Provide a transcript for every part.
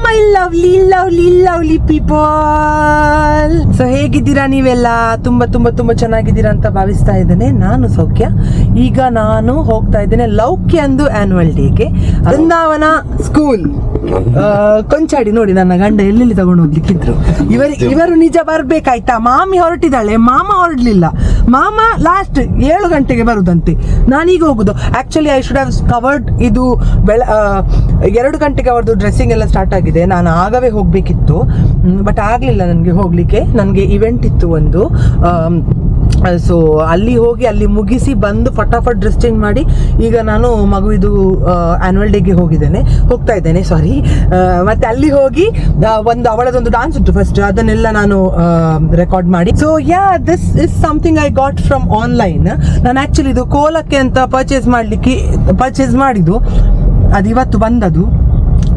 My lovely people. So ಹೇಗಿದ್ದೀರಾ ನೀವೆಲ್ಲ? ತುಂಬಾ ಚೆನ್ನಾಗಿದ್ದೀರಾ ಅಂತ ಭಾವಿಸ್ತಾ ಇದ್ದೇನೆ. ನಾನು ಸೌಖ್ಯ. ಈಗ ನಾನು ಹೋಗ್ತಾ ಇದ್ದೇನೆ ಲೌಕ್ಯಂದು ಆನ್ಯುವಲ್ ಡೇಗೆ ಬೃಂದಾವನ ಸ್ಕೂಲ್ ಕೊಂಚಾಡಿ. ನೋಡಿ ನನ್ನ ಗಂಡ ಎಲ್ಲೆಲ್ಲಿ ತಗೊಂಡು ಹೋಗ್ಲಿಕ್ಕಿದ್ರು. ಇವರು ನಿಜ ಬರ್ಬೇಕಾಯ್ತಾ? ಮಾಮಿ ಹೊರಟಿದ್ದಾಳೆ, ಮಾಮ ಹೊರಡ್ಲಿಲ್ಲ. ಮಾಮ ಲಾಸ್ಟ್ 7 ಗಂಟೆಗೆ ಬರುದಂತೆ. ನಾನೀಗ ಹೋಗುದು. Actually I should have covered ಇದು 2 ಗಂಟೆಗೆ ಅವರದ್ದು ಡ್ರೆಸ್ಸಿಂಗ್ ಎಲ್ಲ ಸ್ಟಾರ್ಟ್ ಆಗಿದೆ. ನಾನು ಆಗವೇ ಹೋಗ್ಬೇಕಿತ್ತು, ಬಟ್ ಆಗ್ಲಿಲ್ಲ ನನಗೆ ಹೋಗ್ಲಿಕ್ಕೆ. ನನಗೆ ಇವೆಂಟ್ ಇತ್ತು ಒಂದು. ಸೊ ಅಲ್ಲಿ ಹೋಗಿ ಅಲ್ಲಿ ಮುಗಿಸಿ ಬಂದು ಫಟಾಫಟ್ ಡ್ರೆಸ್ ಚೇಂಜ್ ಮಾಡಿ ಈಗ ನಾನು ಮಗುವಿದು ಆನ್ಯುವಲ್ ಡೇಗೆ ಹೋಗ್ತಾ ಇದ್ದೇನೆ. ಸಾರಿ. ಮತ್ತೆ ಅಲ್ಲಿ ಹೋಗಿ ಅವಳದೊಂದು ಡಾನ್ಸ್ ಉಂಟು ಫಸ್ಟ್, ಅದನ್ನೆಲ್ಲ ನಾನು ರೆಕಾರ್ಡ್ ಮಾಡಿ. So this is something I got from online. ನಾನು ಆಕ್ಚುಲಿ ಇದು ಕೋಲಕ್ಕೆ ಅಂತ ಪರ್ಚೇಸ್ ಮಾಡಿದ್ದು, ಅದು ಇವತ್ತು ಬಂದದು.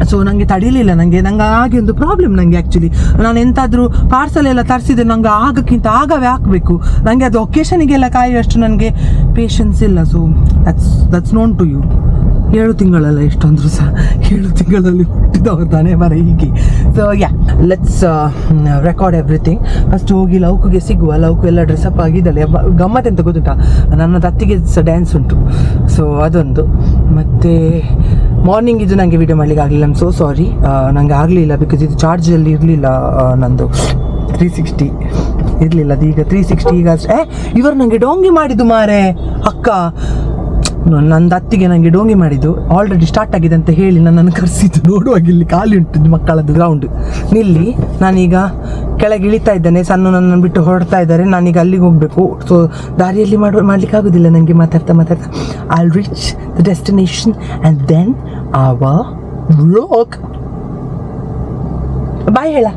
ಸೊ ನನಗೆ ತಡೀಲಿಲ್ಲ. ನಂಗೆ ಹಾಗೆ ಒಂದು ಪ್ರಾಬ್ಲಮ್. ನನಗೆ ಆ್ಯಕ್ಚುಲಿ ನಾನು ಎಂತಾದರೂ ಪಾರ್ಸಲ್ ಎಲ್ಲ ತರಿಸಿದ್ರೆ ನಂಗೆ ಆಗವೇ ಹಾಕಬೇಕು. ನನಗೆ ಅದು ಒಕೇಶನಿಗೆಲ್ಲ ಕಾಯುವಷ್ಟು ನನಗೆ ಪೇಷನ್ಸ್ ಇಲ್ಲ. So that's known to you. 7 ತಿಂಗಳಲ್ಲ ಎಷ್ಟೊಂದ್ರು ಸಹ 7 ತಿಂಗಳಲ್ಲಿ ಹುಟ್ಟಿದವ್ರು ತಾನೇ ಮರ ಹೀಗೆ. So let's record everything. First ಹೋಗಿ ಲೌಕಿಗೆ ಸಿಗುವ. ಲೌಕು ಎಲ್ಲ ಡ್ರೆಸ್ಅಪ್ ಆಗಿದ್ದಾಳೆ. ಗಮ್ಮತ್ ಎಂತ ಗೊತ್ತುಂಟ, ನನ್ನ ದತ್ತಿಗೆ ಡ್ಯಾನ್ಸ್ ಉಂಟು. ಸೊ ಅದೊಂದು. ಮತ್ತು ಮಾರ್ನಿಂಗ್ ಇದು ನನಗೆ ವಿಡಿಯೋ ಮಾಡಲಿಕ್ಕೆ ಆಗಲಿಲ್ಲ. I am so sorry. ನನಗೆ ಆಗಲಿಲ್ಲ ಬಿಕಾಸ್ ಇದು ಚಾರ್ಜಲ್ಲಿ ಇರಲಿಲ್ಲ. ನಂದು 360 ಇರಲಿಲ್ಲ. ಅದು ಈಗ 360 ಈಗ ಇವರು ನನಗೆ ಡೋಂಗಿ ಮಾಡಿದ್ದು ಮಾರೆ ಅಕ್ಕ. ನನ್ನ ಅತ್ತಿಗೆ ನನಗೆ ಡೋಂಗಿ ಮಾಡಿದ್ದು. ಆಲ್ರೆಡಿ ಸ್ಟಾರ್ಟ್ ಆಗಿದೆ ಅಂತ ಹೇಳಿ ನನ್ನನ್ನು ಕರೆಸಿದ್ದು. ನೋಡುವಾಗ ಇಲ್ಲಿ ಖಾಲಿ ಉಂಟು ಮಕ್ಕಳದ್ದು ಗ್ರೌಂಡ್. ನಿಲ್ಲಿ, ನಾನೀಗ ಕೆಳಗೆ ಇಳಿತಾ ಇದ್ದೇನೆ. ಸಣ್ಣ ನನ್ನನ್ನು ಬಿಟ್ಟು ಹೊರಡ್ತಾ ಇದ್ದಾರೆ. ನಾನೀಗ ಅಲ್ಲಿಗೆ ಹೋಗಬೇಕು. ಸೊ ದಾರಿಯಲ್ಲಿ ಮಾಡ್ಲಿಕ್ಕೆ ಆಗೋದಿಲ್ಲ ನನಗೆ ಮಾತಾಡ್ತಾ. I will reach the destination and then our vlog. Bye ಹೇಳ.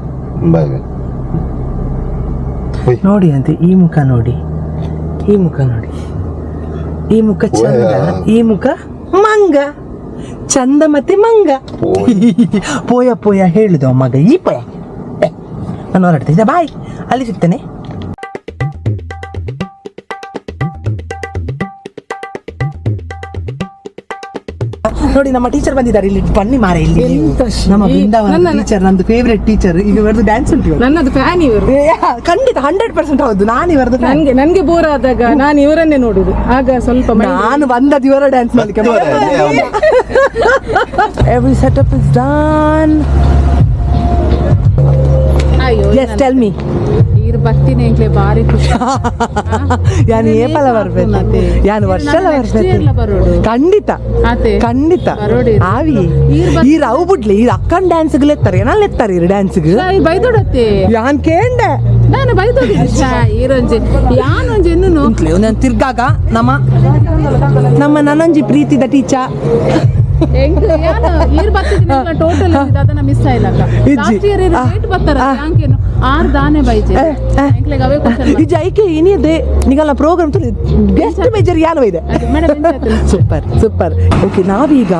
ನೋಡಿ ಅಂತೆ ಈ ಮುಖ ನೋಡಿ, ಈ ಮುಖ ನೋಡಿ. ಈ ಮುಖ ಚಂದ, ಈ ಮುಖ ಮಂಗ. ಚಂದ ಮತ್ತೆ ಮಂಗ. ಪೋಯ ಹೇಳುದು ಮಗ ಈ ಪೋಯ. ನಾನು ಹೊರಡ್ತಿದ್ದೆ. ಬಾಯ್, ಅಲ್ಲಿ ಸಿಗ್ತೇನೆ. ನೋಡಿ ನಮ್ಮ ಟೀಚರ್ ಬಂದಿದ್ದಾರೆ ಇಲ್ಲಿ. ಬನ್ನಿ ಮಾರೆ ಇಲ್ಲಿ. ನಮ್ಮ ಬೃಂದಾವನ ಟೀಚರ್, ನಂದು ಫೇವ್ರೆಟ್ ಟೀಚರ್. ಈಗ ಇವರದ್ದು ಡ್ಯಾನ್ಸ್ ಉಂಟು. ನನ್ನದು ಫ್ಯಾನ್ ಇವರು. ಖಂಡಿತ 100% ಹೌದು. ನಾನು ಇವರದ್ದು ನನಗೆ ಬೋರ್ ಆದಾಗ ನಾನು ಇವರನ್ನೇ ನೋಡುದು. ಆಗ ಸ್ವಲ್ಪ ನಾನು ಬಂದದ್ದು ಇವರ ಡ್ಯಾನ್ಸ್ ಮಾಡ್ಲಿಕ್ಕೆ. Every setup is done. ಅಯ್ಯೋ, yes, tell me. ಬರ್ತೀನಿ ಎಂಕ್ಲೆ ಬಾರಿ ಖುಷಿ. ಯಾನು ಏಪಲ ಬರ್ಬೇಕು, ಯಾನು ವರ್ಷಲ ಬರ್ಬೇಕು. ಖಂಡಿತ ಆವಿ ಈ ರಾವು ಬಿಡ್ಲಿ. ಈ ಅಕ್ಕನ ಡ್ಯಾನ್ಸ್ಗಳು ಎತ್ತಾರೆ, ಏನಲ್ಲಿ ಎತ್ತಾರೆ ಈ ಡ್ಯಾನ್ಸ್ಗೆ ಬೈದೊಡತ್ತೆ. ಯಾನ್ ಕೇಂಡೆ ನಾನು ಬೈದೊಡಿ ಈರೊಂಜಿ ಯಾನೊಂಜಿ ಎನ್ನು ನಾನು ತಿರ್ಗಾಗ ನಮ್ಮ ನನ್ನೊಂಜಿ ಪ್ರೀತಿದ ಟೀಚರ್ ಟೋಟಲ್ ಅದನ್ನ ಮಿಸ್ ಆಯ್ಲಕ್ಕ. ಆರ್ದಾನೆ ಬೈಜೆ ಇಜ ಐಕೆ ಇನಿಯದೆ ನಿಗಲ್ಲ ಪ್ರೋಗ್ರಾಮ್ ಗೆಸ್ಟ್ ಮೇಜರ್ ಯಾನು ಇದೆ. ಸೂಪರ್. ಓಕೆ, ನಾವೀಗ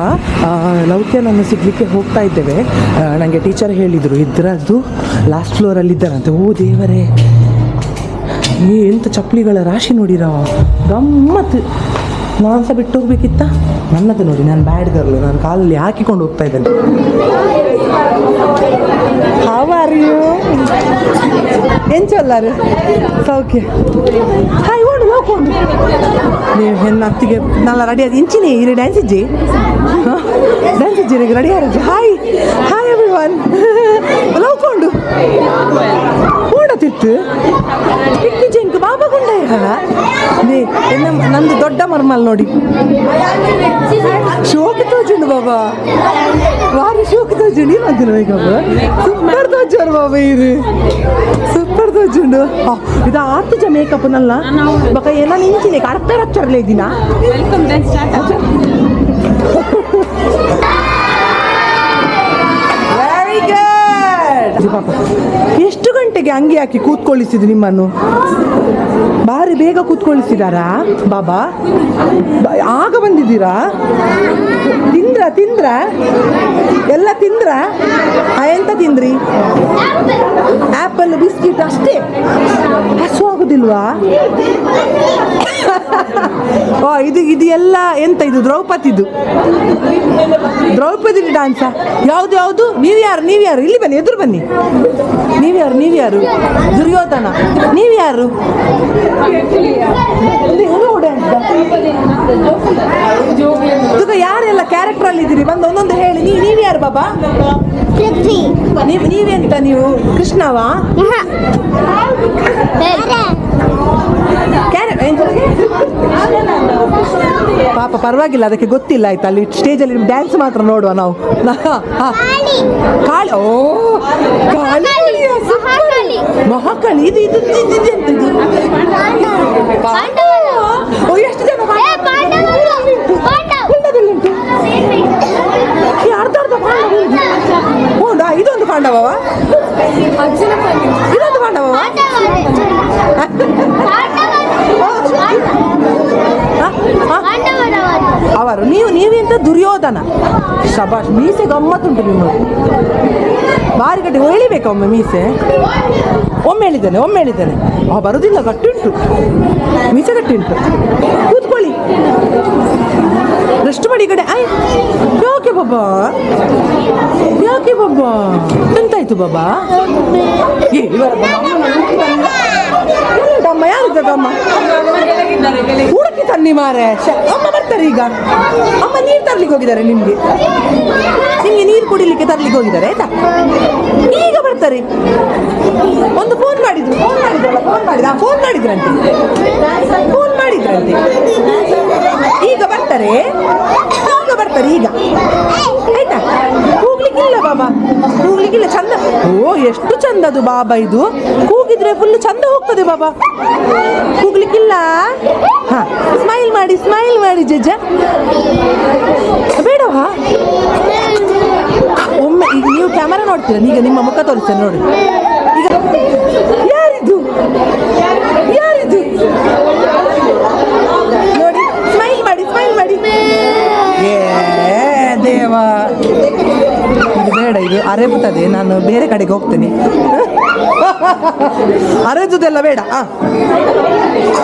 ಲೌಕ್ಯನನ್ನು ಸಿಗ್ಲಿಕ್ಕೆ ಹೋಗ್ತಾ ಇದ್ದೇವೆ. ನನಗೆ ಟೀಚರ್ ಹೇಳಿದರು ಇದ್ರದ್ದು ಲಾಸ್ಟ್ ಫ್ಲೋರಲ್ಲಿ ಇದ್ದಾರಂತೆ. ಓ ದೇವರೇ, ಎಂತ ಚಪ್ಪಲಿಗಳ ರಾಶಿ ನೋಡಿರವ, ಗಮ್ಮತ್ತು. ನಾನು ಸಹ ಬಿಟ್ಟು ಹೋಗ್ಬೇಕಿತ್ತ. ನನ್ನದು ನೋಡಿ, ನಾನು ಬ್ಯಾಡ್ ಗರ್ಲು. ನಾನು ಕಾಲಲ್ಲಿ ಹಾಕಿಕೊಂಡು ಹೋಗ್ತಾ ಇದ್ದೇನೆ. How are you? ಎಂಚಲ್ಲಾರು ಸೌಖ್ಯ. ಹಾಯ್ ಓಡು ನೋಡ್ಕೊಂಡು ನೀವು ಹೆಣ್ಣು ಅತ್ತಿಗೆ ನಾಳೆ ರೆಡಿ ಆದ ಇಂಚಿನಿ ಇಲ್ಲಿ ಡ್ಯಾನ್ಸ್ ಇಜ್ಜಿ ಈಗ ರೆಡಿ ಆರಜ್ಜಿ. Hi everyone. ನೋಡ್ಕೊಂಡು ಓಡತಿತ್ತು ಇಕ್ಕಿಜೆಂಕು ಬಾಬಾ ಗುಂಡ ನಂದು ದೊಡ್ಡ ಮರ್ಮಲ್ ನೋಡಿ. ಶೋಕ್ ತೋಜುಂಡು ಬಾಬಾ, ವಾರಿ ಶೋಕ್ ತೋಜುಂಡು. ಏನು ಈಗ ಸೂಪರ್ ತೋಜಾರು ಬಾಬಾ. ಇದು ಸೂಪರ್ ತೋಜುಂಡು. ಇದು 8 ಜನ ಮೇಕಪ್ ನಲ್ಲ ಬಕ ಏನ ನಿಂಚಿನಿ ಕಡಪೆ ರಚ್ಚರ್ಲೇ ದಿನ. Very good. ಎಷ್ಟು ಗಂಟೆಗೆ ಅಂಗಿ ಹಾಕಿ ಕೂತ್ಕೊಳ್ಳಿಸಿದ್ರು ನಿಮ್ಮನ್ನು? ಬಾರಿ ಬೇಗ ಕೂತ್ಕೊಳ್ಳಿಸಿದಾರಾ ಬಾಬಾ? ಆಗ ಬಂದಿದ್ದೀರಾ? ತಿಂದ್ರ ಎಲ್ಲ ತಿಂದ್ರ? ಎಂತ ತಿಂದ್ರಿ? ಆಪಲ್ ಬಿಸ್ಕಿಟ್ ಅಷ್ಟೇ. ಹಸು ಆಗುದಿಲ್ವಾ? ಓ ಇದು ಎಲ್ಲ ಎಂತ ಇದು? ದ್ರೌಪದಿದು ಡ್ಯಾನ್ಸ? ಯಾವ್ದು? ನೀವ್ಯಾರು ಇಲ್ಲಿ ಬನ್ನಿ, ಎದುರು ಬನ್ನಿ. ನೀವ್ಯಾರು? ದುರ್ಯೋಧನ. ನೀವ್ಯಾರು? ಯಾರೆಲ್ಲ ಕ್ಯಾರೆಕ್ಟರ್ ಅಲ್ಲಿ ಇದ್ದೀರಿ? ಒಂದೊಂದು ಹೇಳಿ. ನೀವ್ಯಾರು ಬಾಬಾ? ನೀವೆಂತ? ನೀವು ಕೃಷ್ಣವಾ? ಪಾಪ ಪರವಾಗಿಲ್ಲ, ಅದಕ್ಕೆ ಗೊತ್ತಿಲ್ಲ ಆಯ್ತಾ. ಅಲ್ಲಿ ಸ್ಟೇಜಲ್ಲಿ ಡ್ಯಾನ್ಸ್ ಮಾತ್ರ ನೋಡುವ ನಾವು. ಕಾಳಿ. ಓ ಕಾಳಿ, ಮಹಾಕಾಳಿ. ಇದು ಓ ಎಷ್ಟು ಜನ ಹೌದಾ? ಇದೊಂದು ಪಾಂಡವವ, ಇದೊಂದು ಪಾಂಡವವ. ಅವರು ನೀವೆಂತ ದುರ್ಯೋಧನ? ಶಬಾಷ್, ಮೀಸೆ ಗಮ್ಮತ್ತುಂಟು ನಿಮ್ಮದು. ಭಾರಿ ಗಟ್ಟಿ. ಎಳಿಬೇಕಾ ಒಮ್ಮೆ ಮೀಸೆ? ಒಮ್ಮೆ ಹೇಳಿದ್ದಾನೆ. ಬರುದಿಲ್ಲ, ಗಟ್ಟುಂಟು ಮೀಸೆ, ಗಟ್ಟಿ ಉಂಟು. ಕೂತ್ಕೊಳ್ಳಿ, ರೆಸ್ಟ್ ಮಾಡಿ. ಕಡೆ ಯಾಕೆ ಬಾಬಾ? ಎಂತಾಯ್ತು ಬಾಬಾ? ಅಮ್ಮ ಯಾರಿದ್ದಮ್ಮ? ಹುಡುಕಿ ತನ್ನಿ ಮಾರೆ. ಅಮ್ಮ ಬರ್ತಾರೆ ಈಗ. ಅಮ್ಮ ನೀರು ತರ್ಲಿಕ್ಕೆ ಹೋಗಿದ್ದಾರೆ. ನಿಮ್ಗೆ ನೀರು ಕುಡಿಲಿಕ್ಕೆ ತರ್ಲಿಕ್ಕೆ ಹೋಗಿದ್ದಾರೆ ಆಯ್ತಾ? ಈಗ ಬರ್ತಾರೆ. ಒಂದು ಫೋನ್ ಮಾಡಿದ್ರಂತೆ. ಈಗ ಬರ್ತಾರೆ ಈಗ ಆಯ್ತಾ? ಕೂಗ್ಲಿಕ್ಕಿಲ್ಲ ಬಾಬಾ, ಕೂಗ್ಲಿಕ್ಕಿಲ್ಲ. ಚಂದ. ಓ ಎಷ್ಟು ಚಂದದು ಬಾಬಾ ಇದು. ಕೂಗಿದ್ರೆ ಫುಲ್ ಚಂದ ಹೋಗ್ತದೆ ಬಾಬಾ. ಕೂಗ್ಲಿಕ್ಕಿಲ್ಲ. ಹಾ, ಸ್ಮೈಲ್ ಮಾಡಿ ಜಜ್ಜ. ಬೇಡವಾ? ಒಮ್ಮೆ ಈಗ ನೀವು ಕ್ಯಾಮರಾ ನೋಡ್ತೀರ, ಈಗ ನಿಮ್ಮ ಮುಖ ತೋರಿಸ್ತೇನೆ ನೋಡಿ. ಈಗ ಯಾರಿದು ನೋಡಿ, ಸ್ಮೈಲ್ ಮಾಡಿ. ಏ ದೇವ, ಇದು ಬೇಡ, ಇದು ಅರೆಬುತ್ತದೆ. ನಾನು ಬೇರೆ ಕಡೆಗೆ ಹೋಗ್ತೇನೆ. ಅರೆದುದೆಲ್ಲ ಬೇಡ.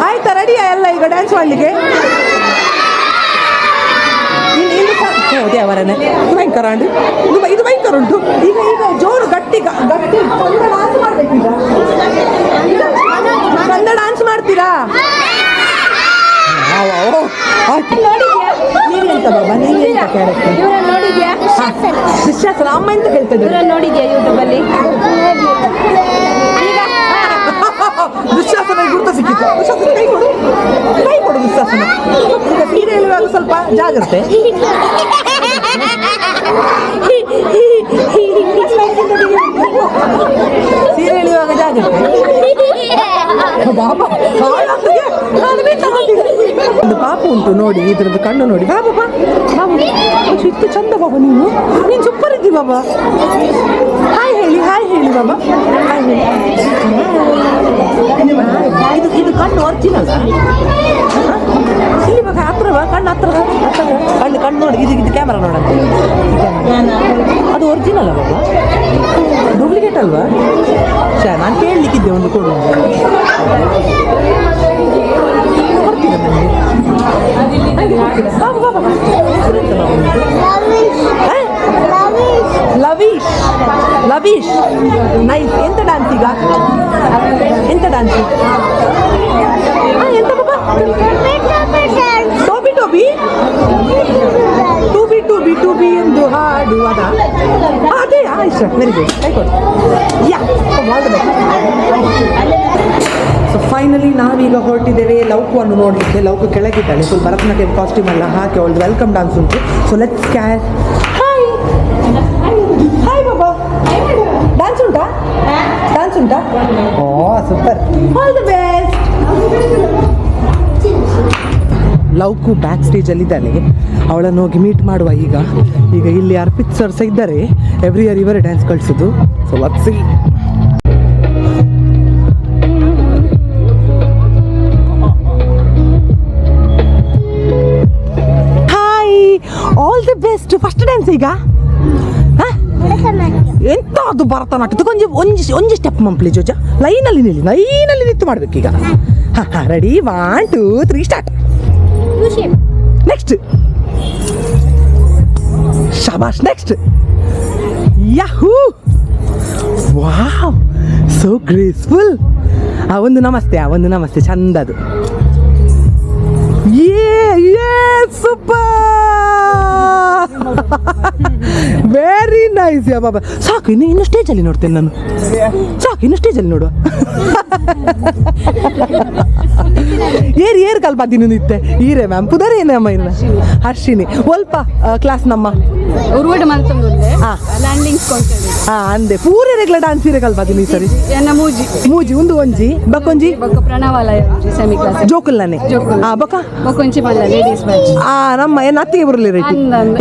ಆಯ್ತಾ? ರೆಡಿಯಾ ಎಲ್ಲ ಈಗ ಡ್ಯಾನ್ಸ್ ಮಾಡಲಿಕ್ಕೆ? ದೇವರನೆ ಭಯಂಕರ ಉಂಟು. ಇದು ಭಯಂಕರ ಉಂಟು. ಈಗ ಜೋರು ಗಟ್ಟಿ ಡಾನ್ಸ್ ಮಾಡ್ಬೇಕೀಗ. ಚಂದ ಡಾನ್ಸ್ ಮಾಡ್ತೀರಾ? ನೀವೆಂತ ಬಾಬಾ? ನೀವೆಂತ ಕ್ಯಾರೆಕ್ಟರ್? ದುಶ್ಯಾಸನ. ಅಮ್ಮ ಎಂತ ಹೇಳ್ತಿದ್ರು? ನೋಡಿದ್ಯಾ ಯೂಟ್ಯೂಬಲ್ಲಿ? ದುಶ್ಯಾಸನ ಗುರುತ ಸಿಕ್ಕಿತ್ತು. ದುಶ್ಯಾಸನ ಕೈ ಕೊಡು ದುಶ್ಯಾಸನ. ಈಗ ಸೀರೆ ಹೇಳುವಾಗ ಸ್ವಲ್ಪ ಜಾಗ್ರತೆ. ಸೀರೆ ಎಳೆಯುವಾಗ ಜಾಗ್ರತೆ. ಒಂದು ಪಾಪ ಉಂಟು ನೋಡಿ, ಇದ್ರದ್ದು ಕಣ್ಣು ನೋಡಿ. ಬಾಬಾ ಇಷ್ಟು ಚಂದ ಬಾಬಾ. ನೀನು ಸೂಪರ್ ಇದ್ದಿ ಬಾಬಾ. ಹಾಯ್ ಹೇಳಿ ಬಾಬಾ. ಹಾಯ್ ಹೇಳಿ. ಇದು ಕಣ್ಣು ಒರಿಜಿನಲ್? ಇಲ್ಲಿ ಬಾಗ ಹತ್ರವ ಕಣ್ಣು ನೋಡಿ. ಇದು ಕ್ಯಾಮರಾ ನೋಡಂತ. ಅದು ಒರಿಜಿನಲ್ ಬಾಬಾ? ಡೂಪ್ಲಿಕೇಟ್ ಅಲ್ವಾ? ನಾನು ಕೇಳಲಿಕ್ಕಿದ್ದೆ ಒಂದು ಕೊಡು. ಬರ್ತೀರಾ ನನಗೆ? ಲವೀಶ್ ನೈಸ್. ಎಂತ ಡ್ಯಾನ್ಸ್ ಈಗ? ಎಂತ ಡ್ಯಾನ್ಸ್? ಎಂತ ಬಾಬಾ? ಟೂಬಿ ಎಂದು ಹಾಡು ಅದೇ. ಆಯ್ತು, ವೆರಿ ಗುಡ್. ಕೈ ಕೊಡಿ. ಯಾ, ಸೊ ಫೈನಲಿ ನಾವೀಗ ಹೊರಟಿದ್ದೇವೆ ಲೌಕವನ್ನು ನೋಡಲಿಕ್ಕೆ. ಲೌಕ ಕೆಳಗಿದ್ದಾಳೆ. ಫುಲ್ ಭರತನಾಟ್ಯಂ ಕಾಸ್ಟ್ಯೂಮ್ ಎಲ್ಲ ಹಾಕಿ ಅವಳದು ವೆಲ್ಕಮ್ ಡಾನ್ಸ್ ಉಂಟು. So let's catch. ಹಾಯ್ ಬಾಬಾ. ಡ್ಯಾನ್ಸ್ ಉಂಟಾ? Oh super. All the best. Lauku back ಸ್ಟೇಜಲ್ಲಿದ್ದಾಳೆ. ಅವಳನ್ನು ಹೋಗಿ ಮೀಟ್ ಮಾಡುವ. ಈಗ ಇಲ್ಲಿ ಅರ್ಪಿತ್ ಸರ್ ಸಹ ಇದ್ದಾರೆ. ಎವ್ರಿ ಇಯರ್ ಇವರೇ ಡ್ಯಾನ್ಸ್ ಕಳಿಸೋದು. So let's see. Hi, all the best. First dance ಈಗ? ಎಂಥದ್ದು ಭರತನಾಟ್ಯ ಕೊಂಚ ಒಂಜಿ ಸ್ಟೆಪ್ ಮಂಪ್ಲಿ ಜೋಜ ಲೈನಲ್ಲಿ ನಿಂತು ಮಾಡ್ಬೇಕೀಗ. ಹಾಂ ರೆಡಿ 1 2 3 ಸ್ಟಾರ್ಟ್. ನೆಕ್ಸ್ಟ್ ಶಬಾಷ್. Next yahoo wow so graceful. ಒಂದು ನಮಸ್ತೆ ಚಂದದು. ಸೂಪರ್ ವೆರಿ ನೈಸ್ ಯಾ ಬಾಬಾ. ಸಾಕು ಇನ್ನು ಸ್ಟೇಜಲ್ಲಿ ನೋಡ್ತೇನೆ ನಾನು. ಸಾಕು ಇನ್ನು ಸ್ಟೇಜಲ್ಲಿ ನೋಡುವ. ಏರು ಕಲ್ಪದ್ದೀನಿ ನಿತ್ತೆ ಈರೆ ಮ್ಯಾಮ್ ಪುದರೇ ನಮ್ಮ ಇಲ್ಲ ಹರ್ಷಿನಿ ಒಲ್ಪ ಕ್ಲಾಸ್ ನಮ್ಮ ಅಂದೆ ಪೂರ ರೆಗ್ಯುಲರ್ ಡಾನ್ಸ್ ಇರೆ ಕಲ್ಪದ್ದೀನಿ ಈ ಸರಿ. ಮೂಜಿ ಒಂದು ಒಂಜಿ ಬಕ್ಕೊಂಜಿ ಜೋಕುಲ್ಲಾನೆ ನಮ್ಮ ಏನ್ ಅತ್ತಿಗೆ ಬರಲಿ ರೇಟ್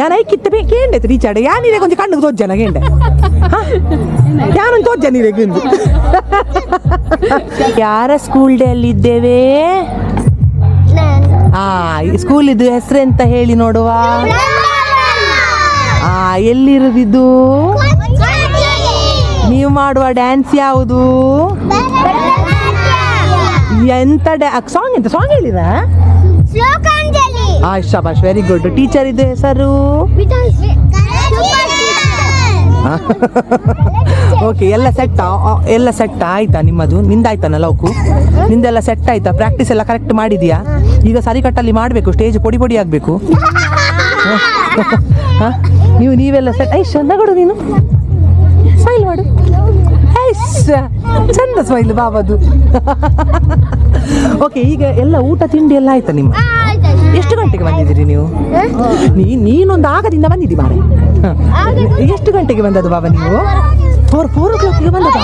ಯಾನ ಕಿತ್ತ ಕೇಂಡೆ ರೀಚಾಡೆ ಯಾನಿರೆ ಕೊಂಚ ಕಣ್ಣು ತೋಜ್ಜನ ಕೇಂಡೆ ಯಾನೊಂದು ತೋಜ್ಜ ನೀರೆಗಿಂದು. ಯಾರ ಸ್ಕೂಲ್ ಡೇ ಅಲ್ಲಿ ಇದ್ದೇವೆ? ಸ್ಕೂಲ್ ಇದು ಹೆಸರು ಎಂತ ಹೇಳಿ ನೋಡುವ. ಎಲ್ಲಿರುದಿದ್ದು? ನೀವು ಮಾಡುವ ಡ್ಯಾನ್ಸ್ ಯಾವುದು? ಎಂತ ಸಾಂಗ್ ಎಂತ ಸಾಂಗ್ ಹೇಳಿದ? ಶಾಬಾಷ್ ವೆರಿ ಗುಡ್. ಟೀಚರ್ ಇದು ಹೆಸರು? ಓಕೆ ಎಲ್ಲ ಸೆಟ್ ಆಯ್ತಾ ನಿಮ್ಮದು? ನಿಂದಾಯ್ತಾನ ಲೌಕು? ನಿಂದೆಲ್ಲ ಸೆಟ್ ಆಯ್ತಾ? ಪ್ರಾಕ್ಟೀಸ್ ಎಲ್ಲ ಕರೆಕ್ಟ್ ಮಾಡಿದ್ಯಾ? ಈಗ ಸರಿ ಕಟ್ಟಲ್ಲಿ ಮಾಡಬೇಕು, ಸ್ಟೇಜ್ ಪೊಡಿ ಆಗಬೇಕು. ನೀವೆಲ್ಲ ಸೆಟ್. ನಗಡು ನೀನು ಸ್ಮೈಲ್ ಮಾಡು. ಚಂದ ಸ್ಮೈಲ್ ಬಾಬದು. ಓಕೆ ಈಗ ಎಲ್ಲ ಊಟ ತಿಂಡಿ ಎಲ್ಲ ಆಯ್ತಾ ನಿಮ್ಮ? ಎಷ್ಟು ಗಂಟೆಗೆ ಬಂದಿದ್ದೀರಿ ನೀವು? ನೀನೊಂದು ಆಗದಿಂದ ಬಂದಿದ್ದಿ ಮಾರೆ. ಎಷ್ಟು ಗಂಟೆಗೆ ಬಂದದ್ದು ಬಾಬಾ ನೀವು? 4 o'clock ಬಂದದ?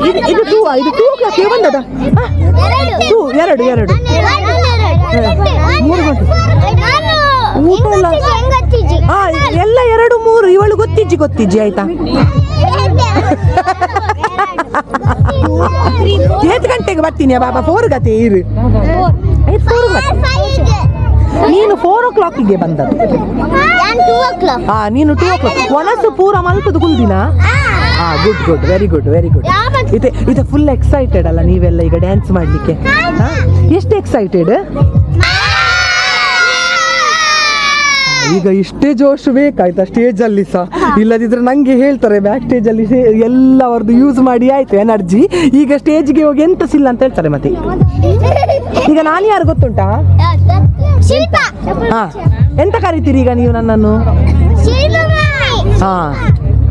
ಇದು 2 o'clock ಬಂದದ? 2 2 3 ಗಂಟೆ ಊಟ ಎಲ್ಲ ಎಲ್ಲ 2 3 ಇವಳು ಗೊತ್ತಿಜ್ಜಿ ಆಯ್ತಾ? 8 ಗಂಟೆಗೆ ಬರ್ತೀನಿ ಬಾಬಾ. 4 ಗತೆ ಇರು. ನೀನು 4 o'clockಗೆ ಬಂದದ್ದು. ನೀನು 2 o'clock ಒನಸು ಪೂರ ಮಲ್ಪದು ಕುಲ್ದಿನ. Good very good. ಇದು ಫುಲ್ ಎಕ್ಸೈಟೆಡ್ ಅಲ್ಲ ನೀವೆಲ್ಲ ಈಗ ಡ್ಯಾನ್ಸ್ ಮಾಡ್ಲಿಕ್ಕೆ? ಎಷ್ಟು ಎಕ್ಸೈಟೆಡ್? ಈಗ ಇಷ್ಟೇ ಜೋಶ್ ಬೇಕಾಯ್ತಾ ಸ್ಟೇಜ್ ಅಲ್ಲಿ ಸಹ? ಇಲ್ಲದಿದ್ರೆ ನಂಗೆ ಹೇಳ್ತಾರೆ ಬ್ಯಾಕ್ ಸ್ಟೇಜ್ ಅಲ್ಲಿ ಎಲ್ಲ ಅವ್ರದ್ದು ಯೂಸ್ ಮಾಡಿ ಆಯ್ತು ಎನರ್ಜಿ. ಈಗ ಸ್ಟೇಜ್ಗೆ ಹೋಗಿ ಎಂತಸಿಲ್ಲ ಅಂತ ಹೇಳ್ತಾರೆ ಮತ್ತೆ. ಈಗ ನಾನು ಯಾರು ಗೊತ್ತುಂಟಾ? ಎಂತ ಕರಿತೀರಿ ಈಗ ನೀವು ನನ್ನನ್ನು?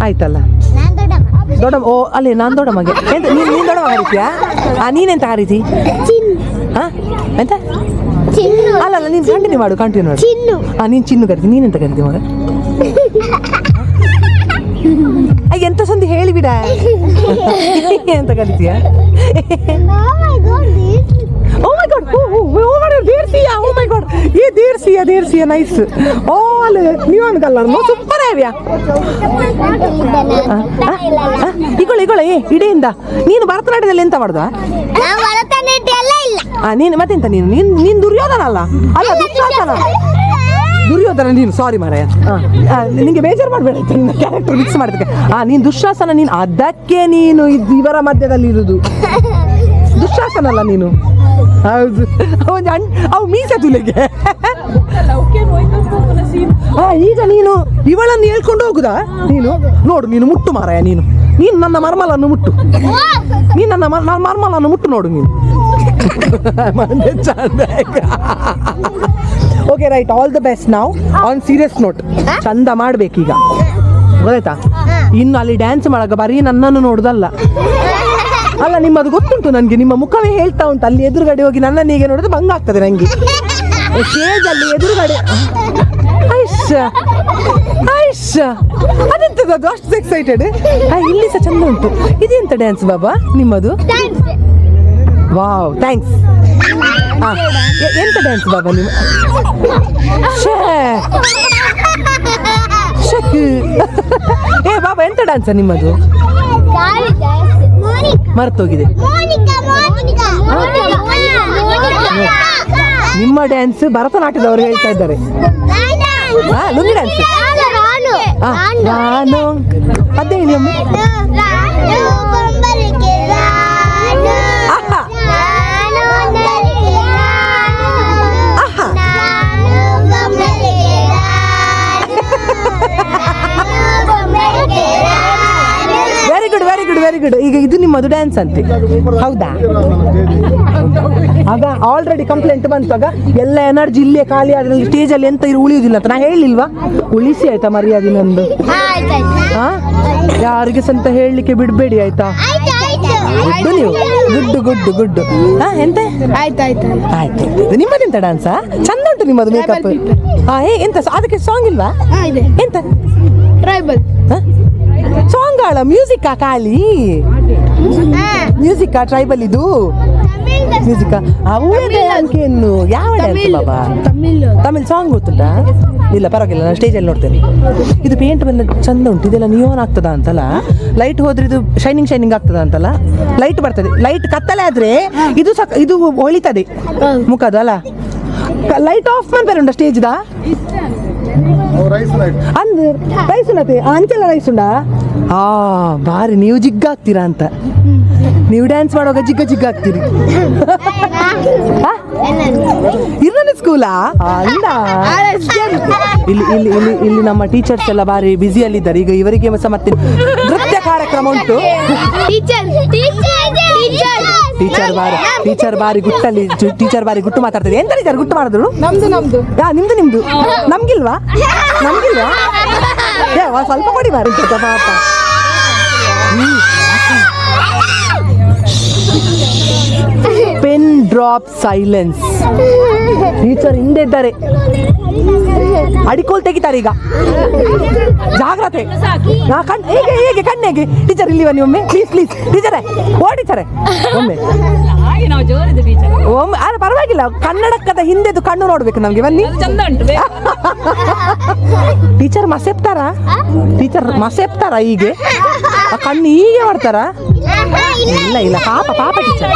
ಆಯ್ತಲ್ಲ ದೊಡ್ಡಮ್ಮ. ಅಲ್ಲೇ ನಾನು ದೊಡ್ಡಮ್ಮಗೆ. ನೀನ್ ದೊಡ್ಡಮ್ಮ ಕರಿತೀಯಾ? ನೀನೆಂತ ಕರಿತಿ? ಎಂತ? ಅಲ್ಲ ನೀನು ಕಂಟಿನ್ಯೂ ಮಾಡು. ನೀನು ಚಿನ್ನು ಕರಿತಿ. ನೀನೆಂತ ಕರಿತಿ ಮಗ? ಎಂತ ಸಂಧಿ ಹೇಳಿಬಿಡ. ಎಂತ ಕರಿತೀಯ? ದೇರ್ಸಿಯ ನೈಸ್. ಅಲ್ಲ ನೀವು ಅನ್ಕಲ್ಲ ಸೂಪರ್ ಆವ್ಯಾ. ಇಗೊಳ ಇಡೆಯಿಂದ ನೀನು ಭರತನಾಟ್ಯದಲ್ಲಿ ಎಂತ ಮಾಡುದ? ನೀನು ಮತ್ತೆಂತ ನೀನು ದುರ್ಯೋಧನ ಅಲ್ಲ? ಅಲ್ಲ ದುರ್ಯೋಧನ ನೀನು. ಸಾರಿ ಮಾರಾಯ, ನಿಂಗೆ ಬೇಜಾರು ಮಾಡಬೇಡ. ಕ್ಯಾರೆಕ್ಟರ್ ಮಿಕ್ಸ್ ಮಾಡಿದಕ್ಕೆ. ನೀನು ದುಶ್ಯಾಸನ. ನೀನು ಅದಕ್ಕೆ ನೀನು ಇವರ ಮಧ್ಯದಲ್ಲಿ ಇರುದು. ದುಶ್ಯಾಸನ ಅಲ್ಲ ನೀನು? ಹೌದು. ಅವು ಮೀಸೆ ತುಲೆಗೆ. ಈಗ ನೀನು ಇವಳನ್ನು ಹೇಳ್ಕೊಂಡು ಹೋಗುದಾ ನೀನು? ನೋಡು ನೀನು ಮುಟ್ಟು ಮಾರಾಯ. ನೀನು ನನ್ನ ಮರ್ಮಲನ್ನು ಮುಟ್ಟು. ನೀನು ನನ್ನ ಮರ್ಮಲನ್ನು ಮುಟ್ಟು ನೋಡು ನೀನು. Okay right. All the best. ನಾವು ಆನ್ ಸೀರಿಯಸ್ ನೋಟ್ ಚಂದ ಮಾಡ್ಬೇಕೀಗ, ಗೊತ್ತಾಯ್ತಾ? ಇನ್ನು ಅಲ್ಲಿ ಡ್ಯಾನ್ಸ್ ಮಾಡಾಗ ಬರೀ ನನ್ನನ್ನು ನೋಡುದಲ್ಲ. ಅಲ್ಲ ನಿಮ್ಮದು ಗೊತ್ತುಂಟು ನನಗೆ. ನಿಮ್ಮ ಮುಖವೇ ಹೇಳ್ತಾ ಉಂಟು. ಅಲ್ಲಿ ಎದುರುಗಡೆ ಹೋಗಿ ನನ್ನನ್ನು ಹೀಗೆ ನೋಡಿದ್ರೆ ಭಂಗ ಆಗ್ತದೆ ನನಗೆ. ಸ್ಟೇಜ್ ಅಲ್ಲಿ ಎದುರುಗಡೆ ಅದೆಂತದ್ದು ಅಷ್ಟು ಎಕ್ಸೈಟೆಡ್? ಇಲ್ಲಿ ಸಹ ಚಂದ ಉಂಟು. ಇದೆಂತ ಡ್ಯಾನ್ಸ್ ಬಾಬಾ ನಿಮ್ಮದು? Wow thanks. ಎಂತ ಡ್ಯಾನ್ಸ್ ಬಾಬಾ ನೀವು? ಬಾಬಾ ಎಂತ ಡ್ಯಾನ್ಸ ನಿಮ್ಮದು? ಮರ್ತೋಗಿದೆ. ನಿಮ್ಮ ಡ್ಯಾನ್ಸ್ ಭರತನಾಟ್ಯದವರು ಹೇಳ್ತಾ ಇದ್ದಾರೆ. ಲುಂಗಿ ಡ್ಯಾನ್ಸ್ ನಾನು ಅದೇ ಹೇಳಿ ಒಮ್ಮೆ. ಆಹಾ. ಆಹಾ. Very good very good very good. ಈಗ ಇದು ನಿಮ್ಮದು ಡ್ಯಾನ್ಸ್ ಅಂತೆ, ಹೌದಾ? ಆಗ ಆಲ್ರೆಡಿ ಕಂಪ್ಲೇಂಟ್ ಬಂತು. ಆಗ ಎಲ್ಲ ಎನರ್ಜಿ ಇಲ್ಲೇ ಖಾಲಿ ಆದ್ರೆ ಸ್ಟೇಜಲ್ಲಿ ಎಂತ ಉಳಿಯುವುದಿಲ್ಲ ಅಂತ ನಾ ಹೇಳಿಲ್ವಾ? ಉಳಿಸಿ ಆಯ್ತಾ ಮರ್ಯಾದೆ ನಂದು? ಹಾ, ಯಾರಿಗೆ ಸಂತ ಹೇಳಲಿಕ್ಕೆ ಬಿಡಬೇಡಿ ಆಯ್ತಾ? ಗುಡ್ಡು ನೀವು, ಗುಡ್ಡು ಗುಡ್ಡು ಗುಡ್ಡು. ಹಾ, ಎಂತ ಆಯ್ತಾಯ್ತು. ಆಯ್ತು. ನಿಮ್ಮದೆಂತ ಡ್ಯಾನ್ಸಾ? ಚಂದ ಉಂಟು ನಿಮ್ಮದು ಮೇಕಪ್. ಹಾ, ಎಂತ ಅದಕ್ಕೆ ಸಾಂಗ್ ಇಲ್ವಾ? ಇದೆ. ಎಂತ ಟ್ರೈಬಲ್ ಸಾಂಗ್ ಆಳ ಮ್ಯೂಸಿಕ್ ಖಾಲಿ ಮ್ಯೂಸಿಕ್ ಟ್ರೈಬಲ್ ಇದು ಮ್ಯೂಸಿಕ್ ಅವಳೇ ಅಂಕೇನು ಯಾವ ಡ್ಯಾನ್ಸ್ ಬಾಬಾ? ತಮಿಳ್ ಸಾಂಗ್ ಗೊತ್ತುಂಟಾ? ಇಲ್ಲ ಪರವಾಗಿಲ್ಲ, ನಾನು ಸ್ಟೇಜಲ್ಲಿ ನೋಡ್ತೇನೆ. ಇದು ಪೇಂಟ್ ಬಂದ ಚಂದ ಉಂಟು. ಇದೆಲ್ಲ ನಿಯೋನ್ ಆಗ್ತದ ಅಂತಲ್ಲ, ಲೈಟ್ ಹೋದ್ರೆ ಇದು ಶೈನಿಂಗ್ ಶೈನಿಂಗ್ ಆಗ್ತದ ಅಂತಲ್ಲ, ಲೈಟ್ ಬರ್ತದೆ. ಲೈಟ್ ಕತ್ತಲೆ ಆದ್ರೆ ಇದು ಇದು ಹೊಳಿತದೆ ಮುಖದ ಅಲ್ಲ. ಲೈಟ್ ಆಫ್ ಮಾಡ್ತಾರೆ ಉಂಟ ಸ್ಟೇಜ್ದ ಅಂದ್ ರೈಸ್ ಉಂಡತೆ ಅಂಚೆಲ್ಲ ರೈಸ್ ಉಂಡ. ಬಾರಿ ನೀವು ಜಿಗ್ಗಾಗ್ತೀರಾ ಅಂತ. ನೀವು ಡ್ಯಾನ್ಸ್ ಮಾಡುವಾಗ ಜಿಗ್ಗ ಜಿಗ್ಗ ಆಗ್ತೀರಿ. ಇರೋನ ಸ್ಕೂಲಾ ಅಂದ. ಇಲ್ಲಿ ಇಲ್ಲಿ ಇಲ್ಲಿ ಇಲ್ಲಿ ನಮ್ಮ ಟೀಚರ್ಸ್ ಎಲ್ಲ ಬಾರಿ ಬ್ಯುಸಿಯಲ್ಲಿದ್ದಾರೆ. ಈಗ ಇವರಿಗೆ ಮತ್ತೆ ನೃತ್ಯ ಕಾರ್ಯಕ್ರಮ ಉಂಟು. ಟೀಚರ್ ಬಾರಿ ಗುಟ್ಟಲ್ಲಿ ಟೀಚರ್ ಬಾರಿ ಗುಟ್ಟು ಮಾತಾಡ್ತಾರೆ. ಎಂತ ಟೀಚರ್ ಗುಟ್ಟು ಮಾಡಿದ್ರು? ನಮ್ದು ನಿಮ್ದು ನಮ್ಗಿಲ್ವಾ? ಸ್ವಲ್ಪ ಕೊಡಿ ಮಾರಿ ಪಾಪ. Pen drop silence. ಟೀಚರ್ ಹಿಂದೆ ಇದ್ದಾರೆ, ಅಡಿಕೋಲ್ ತೆಗಿತಾರೆ ಈಗ. ಜಾಗ್ರತೆ. ಹೇಗೆ ಕಣ್ಣೆಗೆ ಟೀಚರ್ ಇಲ್ಲಿವ ನೀವು ಒಮ್ಮೆ ಪ್ಲೀಸ್ ಪ್ಲೀಸ್ ಟೀಚರೇ, ಓ ಟೀಚರೇ ಒಮ್ಮೆ ಒಮ್ಮೆ. ಅಲ್ಲ ಪರವಾಗಿಲ್ಲ, ಕನ್ನಡಕದ ಹಿಂದೆದು ಕಣ್ಣು ನೋಡ್ಬೇಕು ನಮ್ಗೆ. ಬನ್ನಿ. ಟೀಚರ್ ಮಸೆಪ್ತಾರ ಹೀಗೆ? ಆ ಕಣ್ಣು ಹೀಗೆ ಮಾಡ್ತಾರ? ಇಲ್ಲ ಪಾಪ ಟೀಚರ್.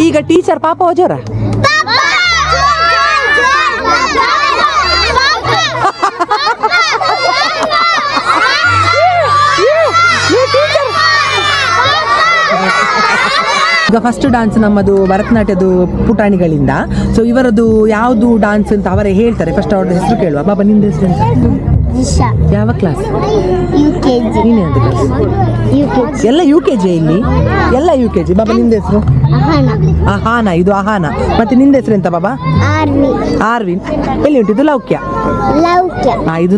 ಈಗ ಟೀಚರ್ ಪಾಪ ಹೋಜೋರ. ಈಗ ಫಸ್ಟ್ ಡಾನ್ಸ್ ನಮ್ಮದು ಭರತನಾಟ್ಯದು ಪುಟಾಣಿಗಳಿಂದ. ಸೊ ಇವರದ್ದು ಯಾವುದು ಡಾನ್ಸ್ ಅಂತ ಅವರೇ ಹೇಳ್ತಾರೆ. ಫಸ್ಟ್ ಅವ್ರ ಹೆಸರು ಕೇಳುವ. ಬಾಬಾ ನಿಂದ ಹೆಸರು ಎಂತ? ಯಾವ ಕ್ಲಾಸ್? ನೀನೇ ಅಂತ ಕ್ಲಾಸ್? ಎಲ್ಲ UKG ಇಲ್ಲಿ, ಎಲ್ಲ UKG. ಬಾಬಾ ನಿಂದ ಹೆಸರು? ಅಹಾನ. ಇದು ಅಹಾನ. ಮತ್ತೆ ನಿಂದ ಹೆಸರು ಎಂತ ಬಾಬಾ? ಆರ್ವಿನ್. ಎಲ್ಲಿ ಉಂಟು ಇದು? ಲೌಕ್ಯ. ಇದು